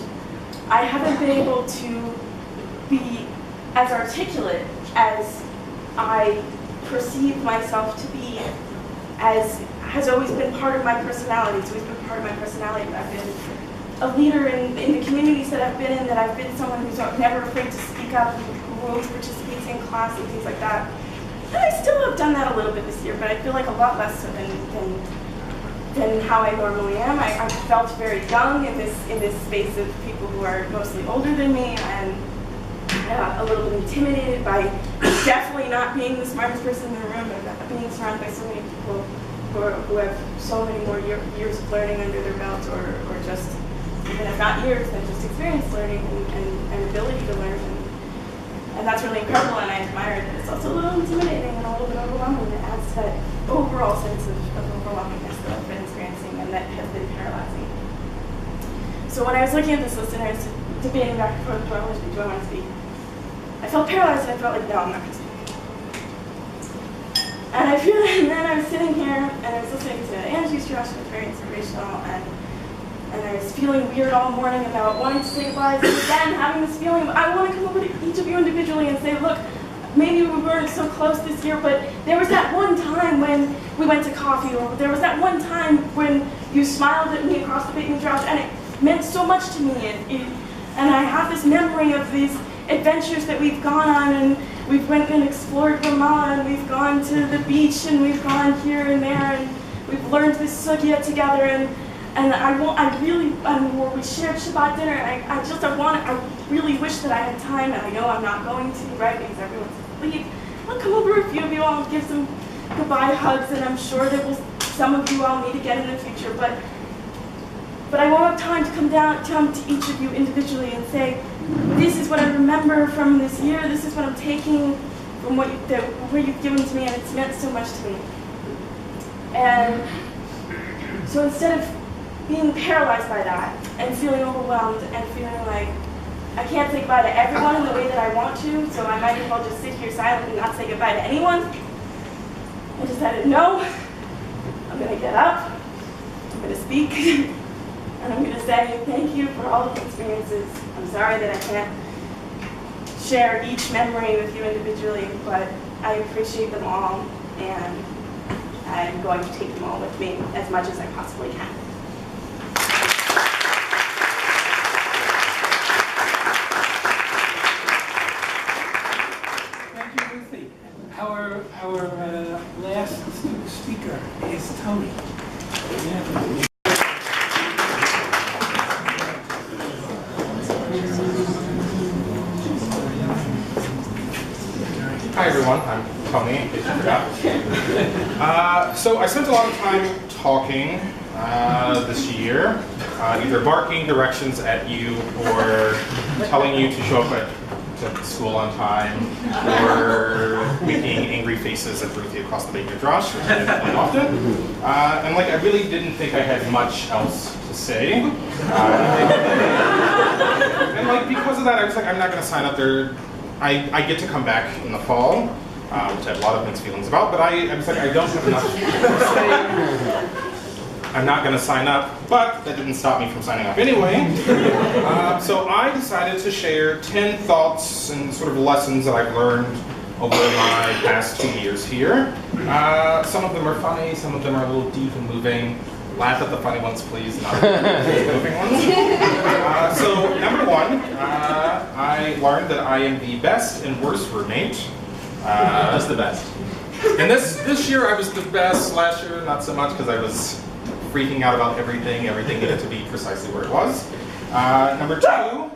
I haven't been able to be as articulate as I perceive myself to be, as has always been part of my personality. It's always been part of my personality. I've been a leader in the communities that I've been in, that I've been someone who's never afraid to speak up, who always participates in class and things like that. And I still have done that a little bit this year, but I feel like a lot less so than how I normally am. I felt very young in this space of people who are mostly older than me, and a little bit intimidated by definitely not being the smartest person in the room, and being surrounded by so many people who have so many more years of learning under their belt, or just, even if not years, then just experience learning and ability to learn. And that's really incredible, and I admire it. It's also a little intimidating and a little bit overwhelming. It adds to that overall sense of overwhelmingness that I've been experiencing and that has been paralyzing. So when I was looking at this list and I was debating back and forth, do I want to speak, do I want to speak? I felt paralyzed, and I felt like, no, I'm not going to speak. And then I was sitting here, and I was listening to Angie's Josh, it was very inspirational, and I was feeling weird all morning about wanting to say goodbyes, and again, having this feeling, I want to come over to each of you individually and say, look, maybe we weren't so close this year, but there was that one time when we went to coffee, or there was that one time when you smiled at me across the Beit Midrash, and it meant so much to me, and I have this memory of these adventures that we've gone on, and we've went and explored Ramallah, and we've gone to the beach, and we've gone here and there, and we've learned this sugya together, and we shared Shabbat dinner, and I really wish that I had time, and I know I'm not going to, right, because everyone's asleep. I'll come over a few of you, I'll give some goodbye hugs, and I'm sure that some of you I'll meet again in the future, but I won't have time to come to each of you individually and say, this is what I remember from this year, this is what I'm taking from what you've given to me, and it's meant so much to me. And so instead of being paralyzed by that, and feeling overwhelmed, and feeling like I can't say goodbye to everyone in the way that I want to, so I might as well just sit here silent and not say goodbye to anyone, I decided, no, I'm going to get up, I'm going to speak, and I'm going to say thank you for all of the experiences. I'm sorry that I can't share each memory with you individually, but I appreciate them all, and I'm going to take them all with me as much as I possibly can. Tony. Hi everyone, I'm Tony, in case you forgot. So I spent a lot of time talking this year, either barking directions at you or telling you to show up to school on time, or making angry faces at Ruthie across the Baker Josh, which I do quite often. And like, I really didn't think I had much else to say. And like, because of that, I was like, I'm not going to sign up there. I get to come back in the fall, which I have a lot of mixed feelings about, but I was like, I don't have enough to say. I'm not going to sign up, but that didn't stop me from signing up anyway. So I decided to share 10 thoughts and sort of lessons that I've learned over my past 2 years here. Some of them are funny, some of them are a little deep and moving. Laugh at the funny ones, please, not the moving ones. So number one, I learned that I am the best and worst roommate. Just the best. And this year I was the best. Last year, not so much, because I was freaking out about everything. Everything needed to be precisely where it was. Number two,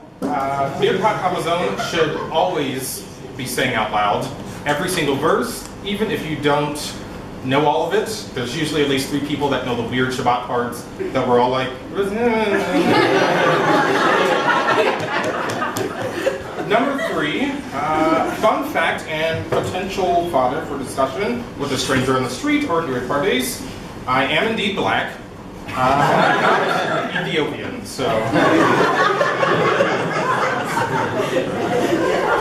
Beer Pot Calzone should always be saying out loud every single verse, even if you don't know all of it. There's usually at least 3 people that know the weird Shabbat parts that we're all like. Number 3, fun fact and potential fodder for discussion with a stranger on the street or here at Pardes. I am indeed black. I'm not Ethiopian, so.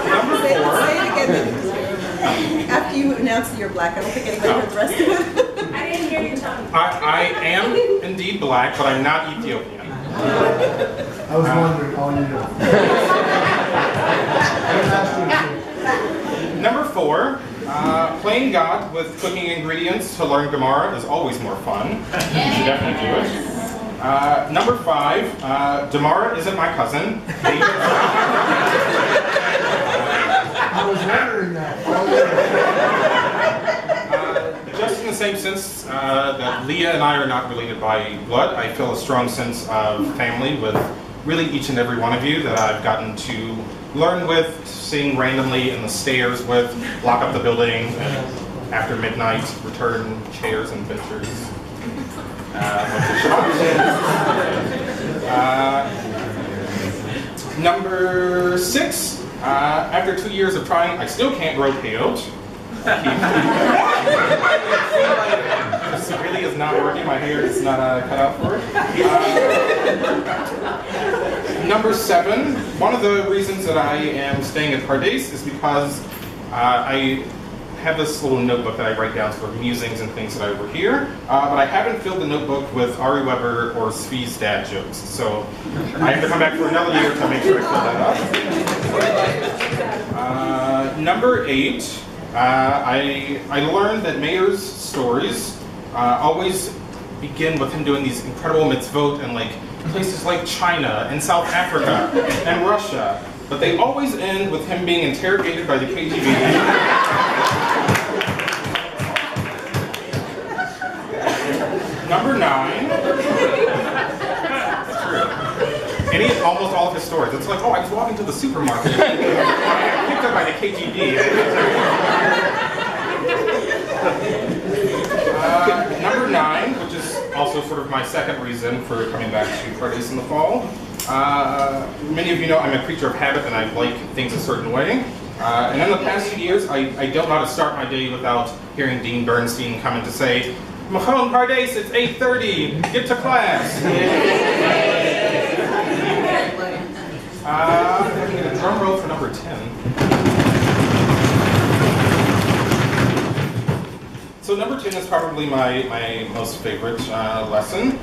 Number 4. Say it again. After you announce that you're black, I don't think anybody heard the rest of it. I didn't hear you, Tony. I am indeed black, but I'm not Ethiopian. I was wondering how you know. Number 4, playing God with cooking ingredients to learn Gemara is always more fun. You should definitely do it. Number 5, Damara isn't my cousin. I was wondering that. Just in the same sense that Leah and I are not related by blood, I feel a strong sense of family with really each and every one of you that I've gotten to learn with, sing randomly in the stairs with, lock up the building, and after midnight, return chairs and benches. Number 6, after 2 years of trying, I still can't grow peyote. This really is not working. My hair is not cut out for it. Number 7, one of the reasons that I am staying at Pardes is because I have this little notebook that I write down sort of musings and things that I were here, but I haven't filled the notebook with Ari Weber or Svi's dad jokes, so I have to come back for another year to make sure I fill that up. Number 8, I learned that Meir's stories always begin with him doing these incredible mitzvot in like places like China and South Africa and Russia, but they always end with him being interrogated by the KGB. Number 9. And almost all of his stories. It's like, oh, I was walking to the supermarket. Picked up by the KGB. Number 9, which is also sort of my second reason for coming back to Pardes in the fall. Many of you know I'm a creature of habit and I like things a certain way. And in the past few years, I don't know how to start my day without hearing Dean Bernstein come in to say, Machon Pardes, it's 8:30, get to class. I'm going to get a drum roll for number 10. So number 10 is probably my most favorite lesson.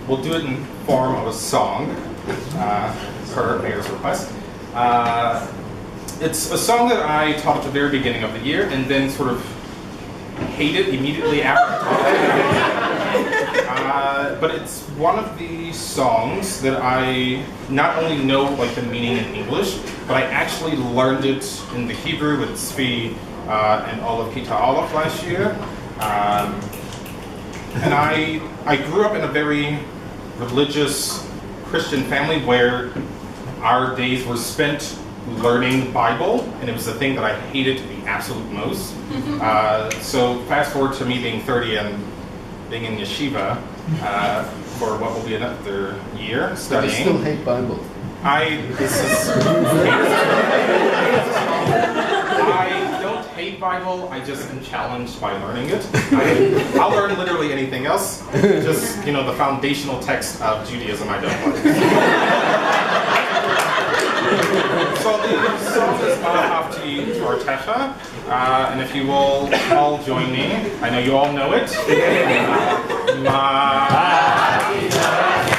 We'll do it in form of a song, per Mayor's request. It's a song that I taught at the very beginning of the year and then sort of hated immediately after. But it's one of the songs that I not only know like the meaning in English, but I actually learned it in the Hebrew with Tzvi and all of Kita Aleph last year. And I grew up in a very religious Christian family where our days were spent learning Bible, and it was the thing that I hated to the absolute most. So fast forward to me being 30 and being in yeshiva for what will be another year studying. I still hate Bible. I don't hate Bible, I just am challenged by learning it. I'll learn literally anything else, just, you know, the foundational text of Judaism I don't like. So the song is Mahavti Tortecha, and if you will all join me, I know you all know it. Mahavti Tortecha.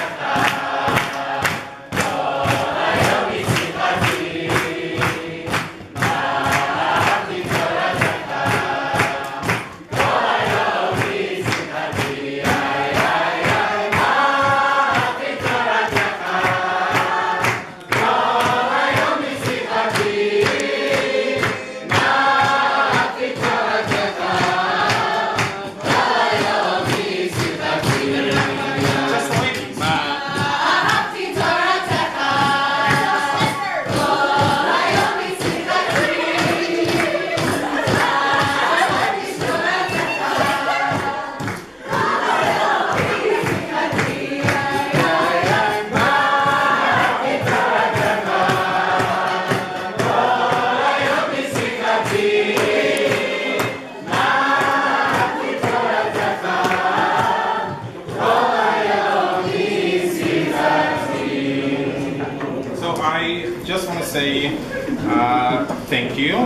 Thank you.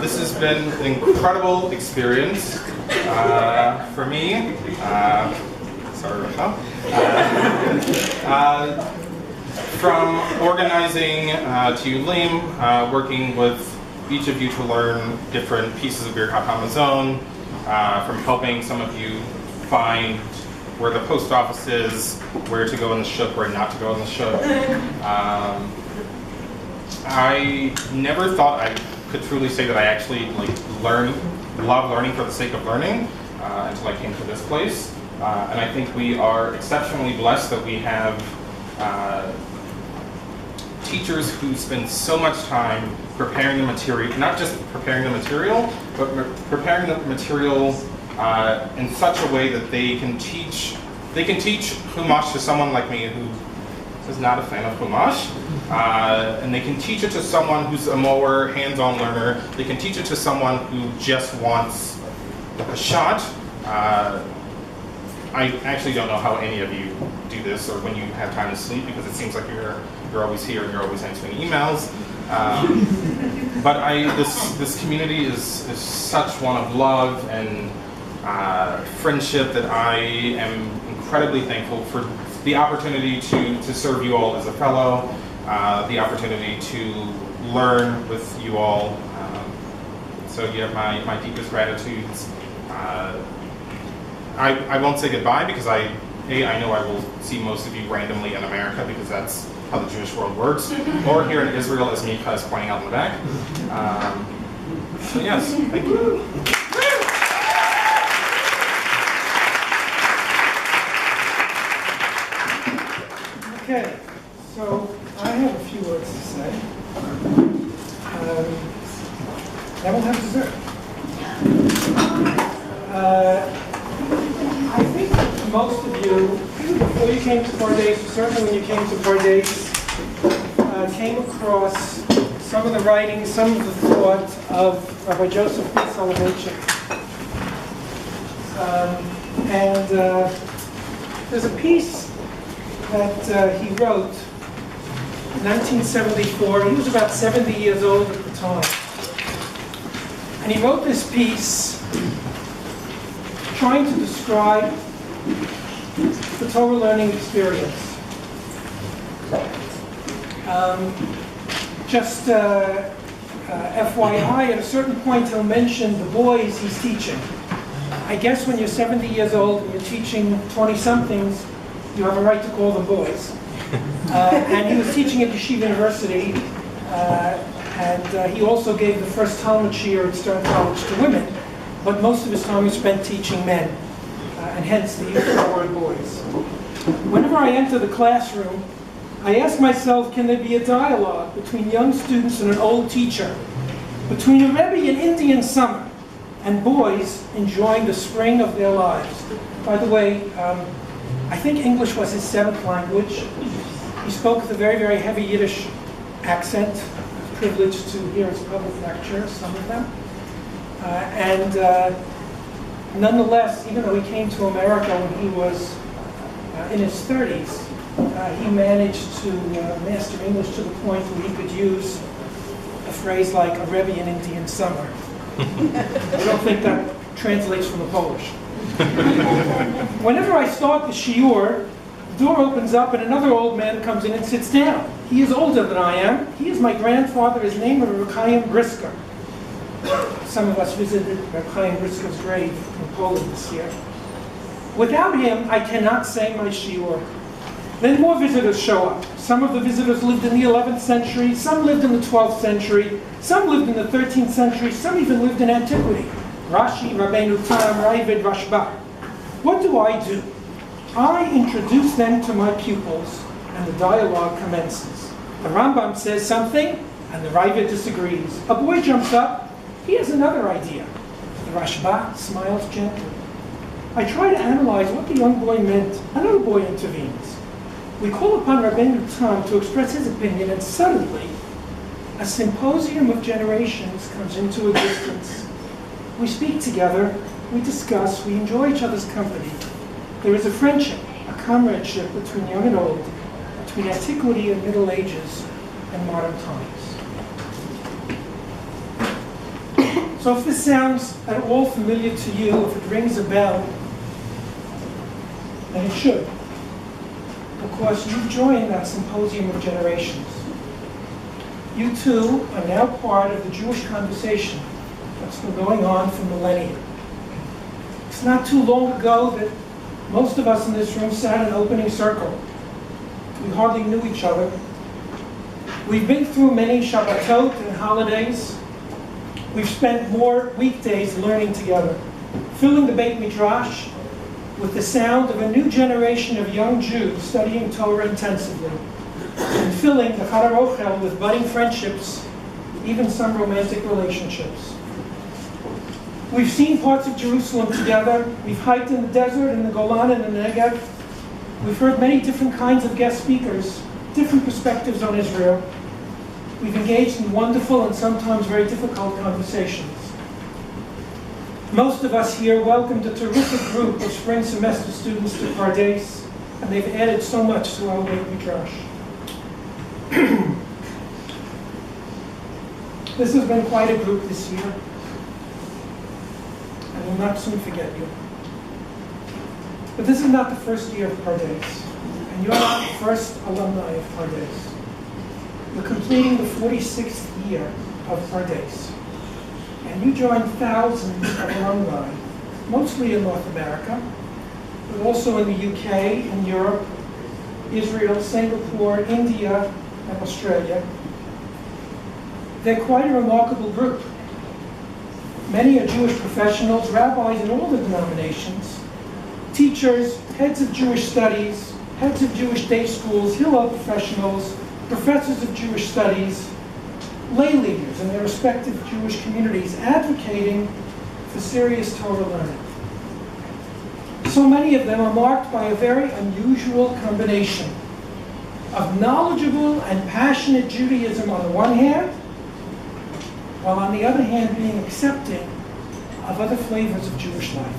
This has been an incredible experience for me. Sorry, Rachel. From organizing Tiyulim, working with each of you to learn different pieces of Birkat Hamazon, from helping some of you find where the post office is, where to go in the shuk, where not to go in the shuk. I never thought I could truly say that I actually love learning for the sake of learning until I came to this place. And I think we are exceptionally blessed that we have teachers who spend so much time preparing the material, not just preparing the material, but preparing the material in such a way that they can teach Chumash to someone like me who is not a fan of Chumash, and they can teach it to someone who's a more hands-on learner. They can teach it to someone who just wants a shot. I actually don't know how any of you do this, or when you have time to sleep, because it seems like you're always here and you're always answering emails. But this community is such one of love and friendship that I am incredibly thankful for the opportunity to serve you all as a fellow, the opportunity to learn with you all. So you have my deepest gratitudes. I won't say goodbye because I know I will see most of you randomly in America because that's how the Jewish world works, or here in Israel as Mika is pointing out in the back. So yes, thank you. Okay, so I have a few words to say. Then we'll have dessert. I think most of you, before you came to Pardes, certainly when you came to Pardes, came across some of the writings, some of the thought of Rabbi Joseph B. Soloveitchik. And there's a piece that he wrote in 1974. He was about 70 years old at the time. And he wrote this piece trying to describe the Torah learning experience. Just FYI, at a certain point he'll mention the boys he's teaching. I guess when you're 70 years old and you're teaching 20-somethings, you have a right to call them boys. And he was teaching at Yeshiva University, and he also gave the first Talmud shiur at Stern College to women, but most of his time he spent teaching men. and hence the use of the word boys. Whenever I enter the classroom, I ask myself, can there be a dialogue between young students and an old teacher, between a Rebbe in Indian summer and boys enjoying the spring of their lives? By the way, I think English was his 7th language. He spoke with a very, very heavy Yiddish accent. I was privileged to hear his public lectures, some of them. Nonetheless, even though he came to America when he was in his 30s, he managed to master English to the point where he could use a phrase like a Rebbe in Indian summer. I don't think that translates from the Polish. Whenever I start the shiur, the door opens up and another old man comes in and sits down. He is older than I am. He is my grandfather. His name is Reb Chaim Brisker. Some of us visited Reb Chaim Brisker's grave in Poland this year. Without him, I cannot say my shiur. Then more visitors show up. Some of the visitors lived in the 11th century, some lived in the 12th century, some lived in the 13th century, some even lived in antiquity. Rashi, Rabbeinu Tam, Ravid, Rashba. What do? I introduce them to my pupils, and the dialogue commences. The Rambam says something, and the Ravid disagrees. A boy jumps up, he has another idea. The Rashba smiles gently. I try to analyze what the young boy meant. Another boy intervenes. We call upon Rabbeinu Tam to express his opinion, and suddenly, a symposium of generations comes into existence. We speak together, we discuss, we enjoy each other's company. There is a friendship, a comradeship between young and old, between antiquity and Middle Ages and modern times. So if this sounds at all familiar to you, if it rings a bell, then it should. Because you've joined that symposium of generations. You too are now part of the Jewish conversation that's been going on for millennia. It's not too long ago that most of us in this room sat in an opening circle. We hardly knew each other. We've been through many Shabbatot and holidays. We've spent more weekdays learning together, filling the Beit Midrash with the sound of a new generation of young Jews studying Torah intensively, and filling the Chadar Ochel with budding friendships, even some romantic relationships. We've seen parts of Jerusalem together. We've hiked in the desert, in the Golan, and the Negev. We've heard many different kinds of guest speakers, different perspectives on Israel. We've engaged in wonderful and sometimes very difficult conversations. Most of us here welcomed a terrific group of spring semester students to Pardes, and they've added so much to our Beit Midrash. This has been quite a group this year, and we'll not soon forget you. But this is not the first year of Pardes, and you're not the first alumni of Pardes. We're completing the 46th year of Pardes. And you join thousands of alumni, mostly in North America, but also in the UK, in Europe, Israel, Singapore, India, and Australia. They're quite a remarkable group. Many are Jewish professionals, rabbis in all the denominations, teachers, heads of Jewish studies, heads of Jewish day schools, Hillel professionals, professors of Jewish studies, lay leaders in their respective Jewish communities advocating for serious Torah learning. So many of them are marked by a very unusual combination of knowledgeable and passionate Judaism on the one hand, while on the other hand being accepting of other flavors of Jewish life.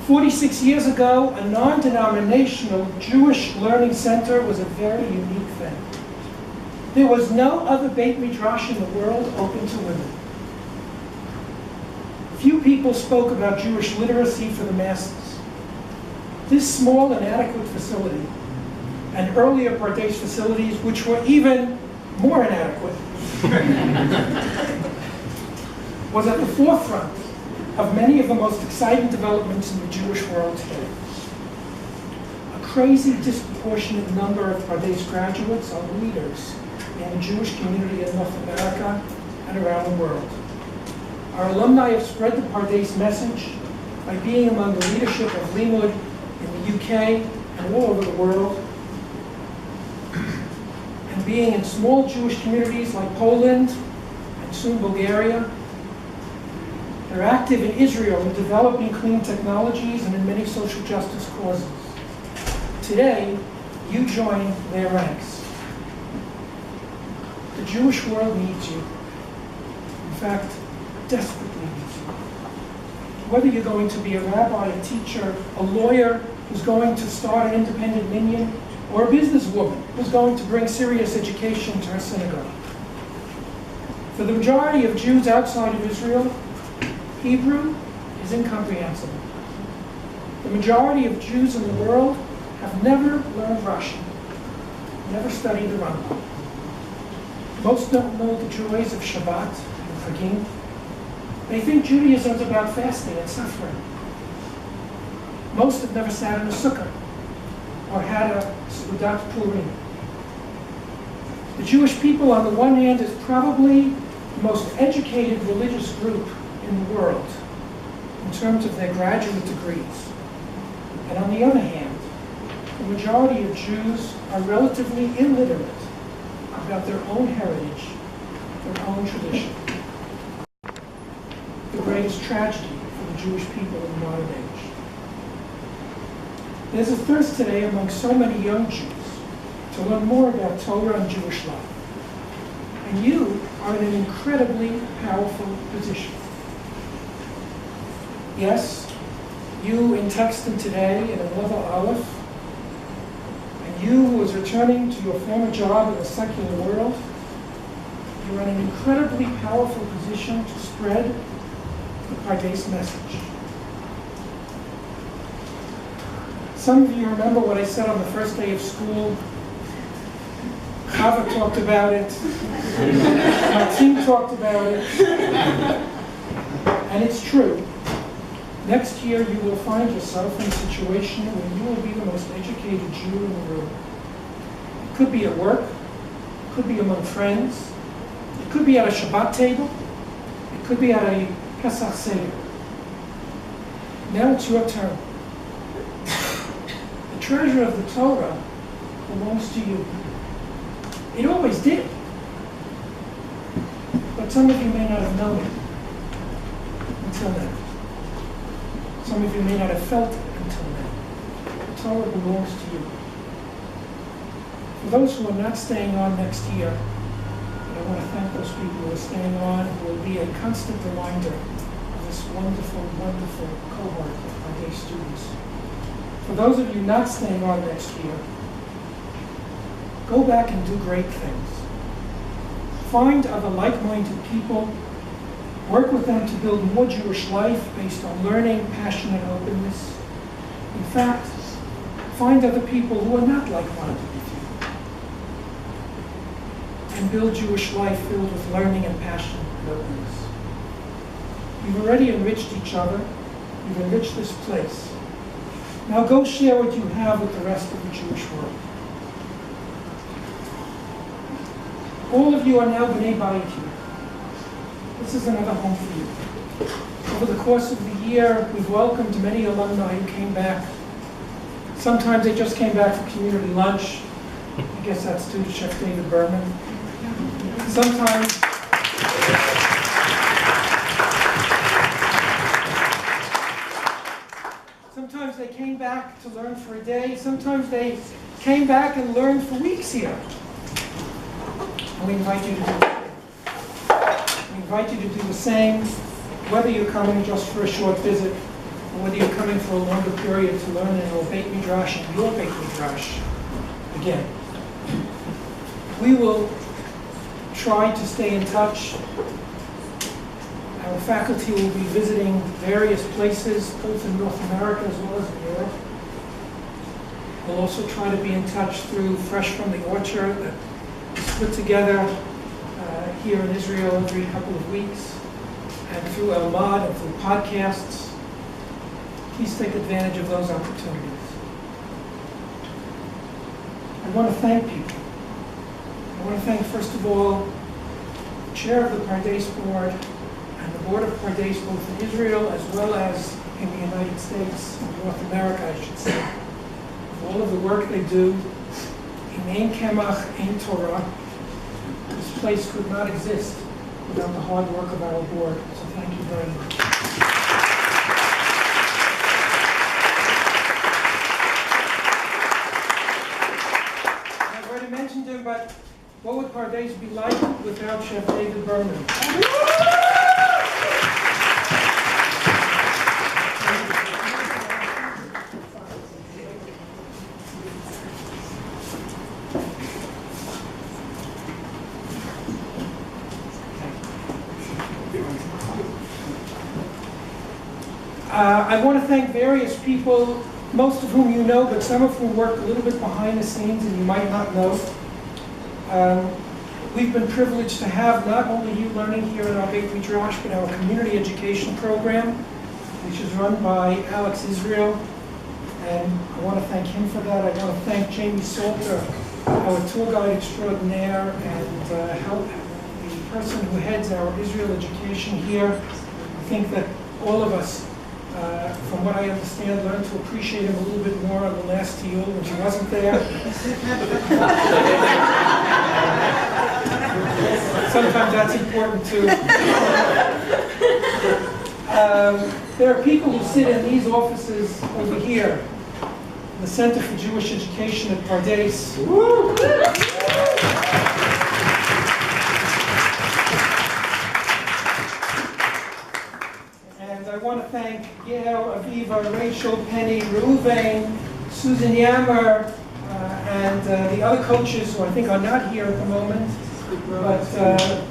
46 years ago, a non-denominational Jewish learning center was a very unique thing. There was no other Beit Midrash in the world open to women. Few people spoke about Jewish literacy for the masses. This small inadequate facility, and earlier Pardes facilities, which were even more inadequate, was at the forefront of many of the most exciting developments in the Jewish world today. A crazy disproportionate number of Pardes graduates are leaders in the Jewish community in North America and around the world. Our alumni have spread the Pardes message by being among the leadership of Limmud in the UK and all over the world, and being in small Jewish communities like Poland and soon Bulgaria. They're active in Israel in developing clean technologies and in many social justice causes. Today, you join their ranks. The Jewish world needs you. In fact, desperately needs you. Whether you're going to be a rabbi, a teacher, a lawyer who's going to start an independent minyan, or a businesswoman who's going to bring serious education to her synagogue. For the majority of Jews outside of Israel, Hebrew is incomprehensible. The majority of Jews in the world have never learned Russian, never studied the Rambam. Most don't know the joys of Shabbat and Chagim. They think Judaism is about fasting and suffering. Most have never sat in a sukkah or had a Seudat Purim. The Jewish people, on the one hand, is probably the most educated religious group in the world in terms of their graduate degrees. And on the other hand, the majority of Jews are relatively illiterate about their own heritage, their own tradition. The greatest tragedy for the Jewish people in the modern age. There's a thirst today among so many young Jews to learn more about Torah and Jewish life. And you are in an incredibly powerful position. Yes, you in Texton today in a level Aleph, and you who is returning to your former job in the secular world, you're in an incredibly powerful position to spread the Pardes message. Some of you remember what I said on the first day of school. Chava talked about it. My team talked about it. And it's true. Next year you will find yourself in a situation where you will be the most educated Jew in the room. It could be at work. It could be among friends. It could be at a Shabbat table. It could be at a Pesach Seder. Now it's your turn. The treasure of the Torah belongs to you. It always did. But some of you may not have known it until now. Some of you may not have felt it until now. The Torah belongs to you. For those who are not staying on next year, and I want to thank those people who are staying on, who will be a constant reminder of this wonderful, wonderful cohort of our day students. For those of you not staying on next year, go back and do great things. Find other like-minded people, work with them to build more Jewish life based on learning, passion, and openness. In fact, find other people who are not like-minded with you, and build Jewish life filled with learning and passion and openness. You've already enriched each other. You've enriched this place. Now go share what you have with the rest of the Jewish world. All of you are now B'nai Bayit here. This is another home for you. Over the course of the year, we've welcomed many alumni who came back. Sometimes they just came back for community lunch. I guess that's due to Chef David Berman. Sometimes they came back to learn for a day. Sometimes they came back and learned for weeks here. And we invite you to do the same. We invite you to do the same, whether you're coming just for a short visit, or whether you're coming for a longer period to learn in our Beit Midrash and your Beit Midrash. Again, we will try to stay in touch. Our faculty will be visiting various places, both in North America as well as in Europe. We'll also try to be in touch through Fresh from the Orchard that is put together here in Israel every couple of weeks, and through Elmad and through podcasts. Please take advantage of those opportunities. I want to thank people. I want to thank, first of all, the chair of the Pardes Board and the Board of Pardes, both in Israel as well as in the United States, North America, I should say. For all of the work they do, in Ein Kemach, Ein Torah, this place could not exist without the hard work of our board. So thank you very much. I've already mentioned him, but what would Pardes be like without Chef David Berman? I want to thank various people, most of whom you know, but some of whom work a little bit behind the scenes and you might not know. We've been privileged to have not only you learning here in our Beit Midrash, but our community education program, which is run by Alex Israel. And I want to thank him for that. I want to thank Jamie Salter, our tour guide extraordinaire, and the person who heads our Israel education here. I think that all of us, from what I understand, learned to appreciate him a little bit more on the last Tiyul when he wasn't there. Sometimes that's important too. There are people who sit in these offices over here, the Center for Jewish Education at Pardes. And I want to thank Gail, Aviva, Rachel, Penny, Reuven, Susan Yammer, and the other coaches who I think are not here at the moment. But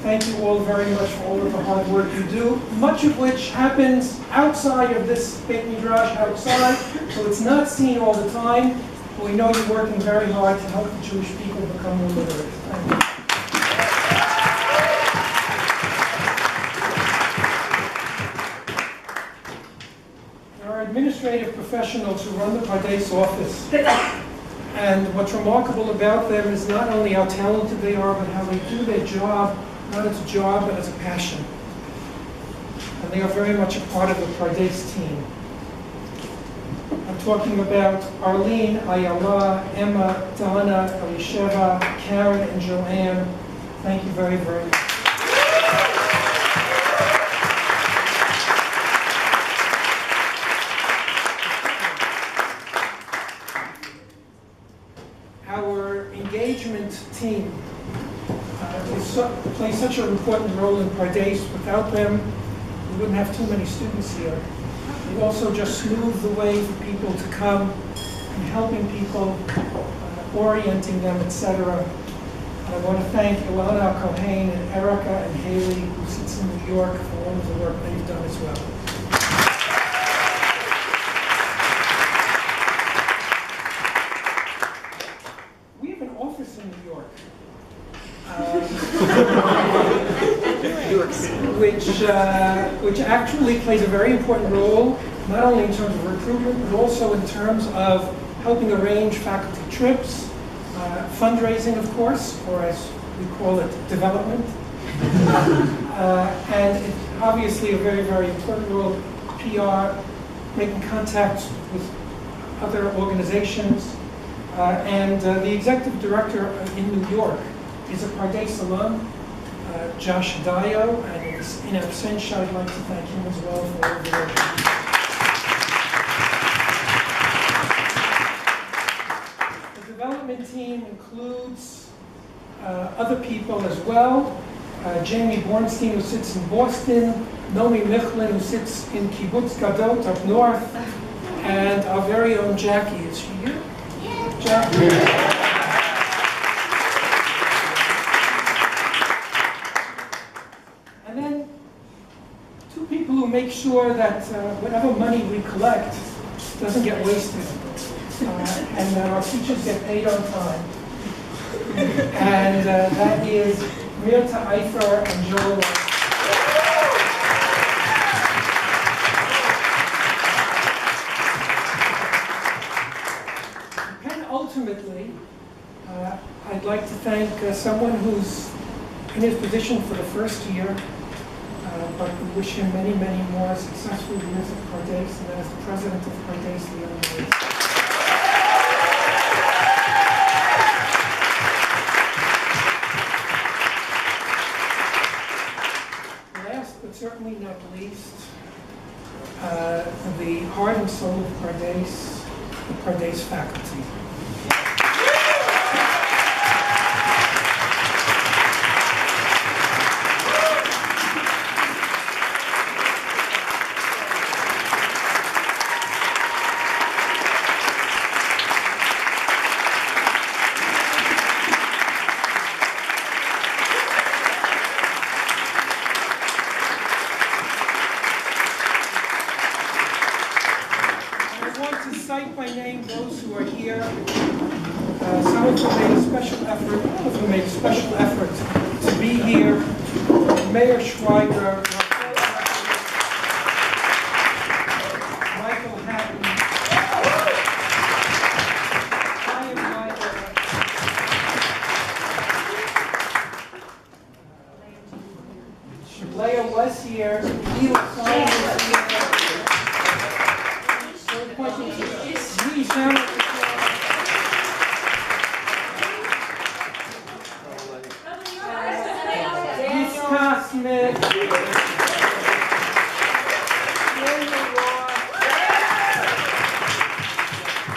thank you all very much for all of the hard work you do, much of which happens outside of this Beit Midrash, outside, so it's not seen all the time. But we know you're working very hard to help the Jewish people become more literate. Thank you. There are administrative professionals who run the Pardes office. And what's remarkable about them is not only how talented they are, but how they do their job, not as a job, but as a passion. And they are very much a part of the Pardes team. I'm talking about Arlene, Ayala, Emma, Donna, Elisheva, Karen, and Joanne. Thank you very, very much. Our engagement team plays such an important role in Pardes. Without them, we wouldn't have too many students here. They also just smooth the way for people to come and helping people, orienting them, etc. And I want to thank Ilana Cohen and Erica and Haley, who sits in New York, for all of the work they've done as well. In New York, which actually plays a very important role, not only in terms of recruitment, but also in terms of helping arrange faculty trips, fundraising, of course, or as we call it, development. And it's obviously a very, very important role, PR, making contacts with other organizations. And the executive director in New York is a Pardes alum, Josh Dio, and in absentia, I'd like to thank him as well for all the work. The development team includes other people as well. Jamie Bornstein, who sits in Boston, Nomi Michlin, who sits in Kibbutz Gadot up north, and our very own Jackie. Is she here? And then two people who make sure that whatever money we collect doesn't get wasted, and that our teachers get paid on time. And that is Mirta Eifer and Joel. Ultimately, I'd like to thank someone who's in his position for the first year, but we wish him many, many more successful years at Pardes, and as the president of Pardes, the Illinois. Last but certainly not least, the heart and soul of Pardes, the Pardes faculty. By name those who are here. Some of them made a special effort, all of them made a special effort to be here. Mayor Schweiger, Michael Hatton, Brian Meyer, Leah was here, Ela Klein was here. Smith,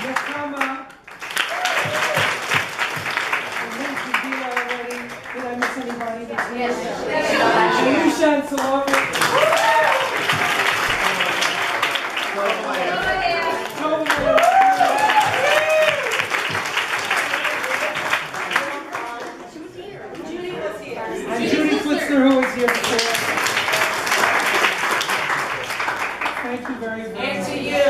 Nakama, did I miss anybody that's here? Yushan Salome. And Judy Flitzner, who is here before. Thank you very much. And to you.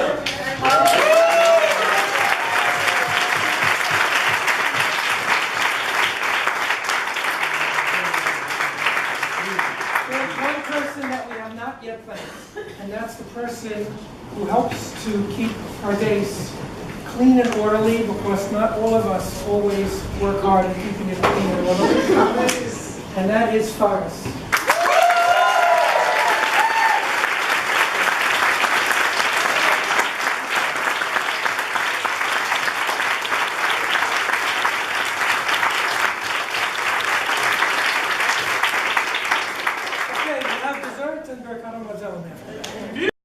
There's one person that we have not yet thanked, and that's the person who helps to keep Pardes clean and orderly, because not all of us always work hard at keeping it clean and orderly. And that is Faris.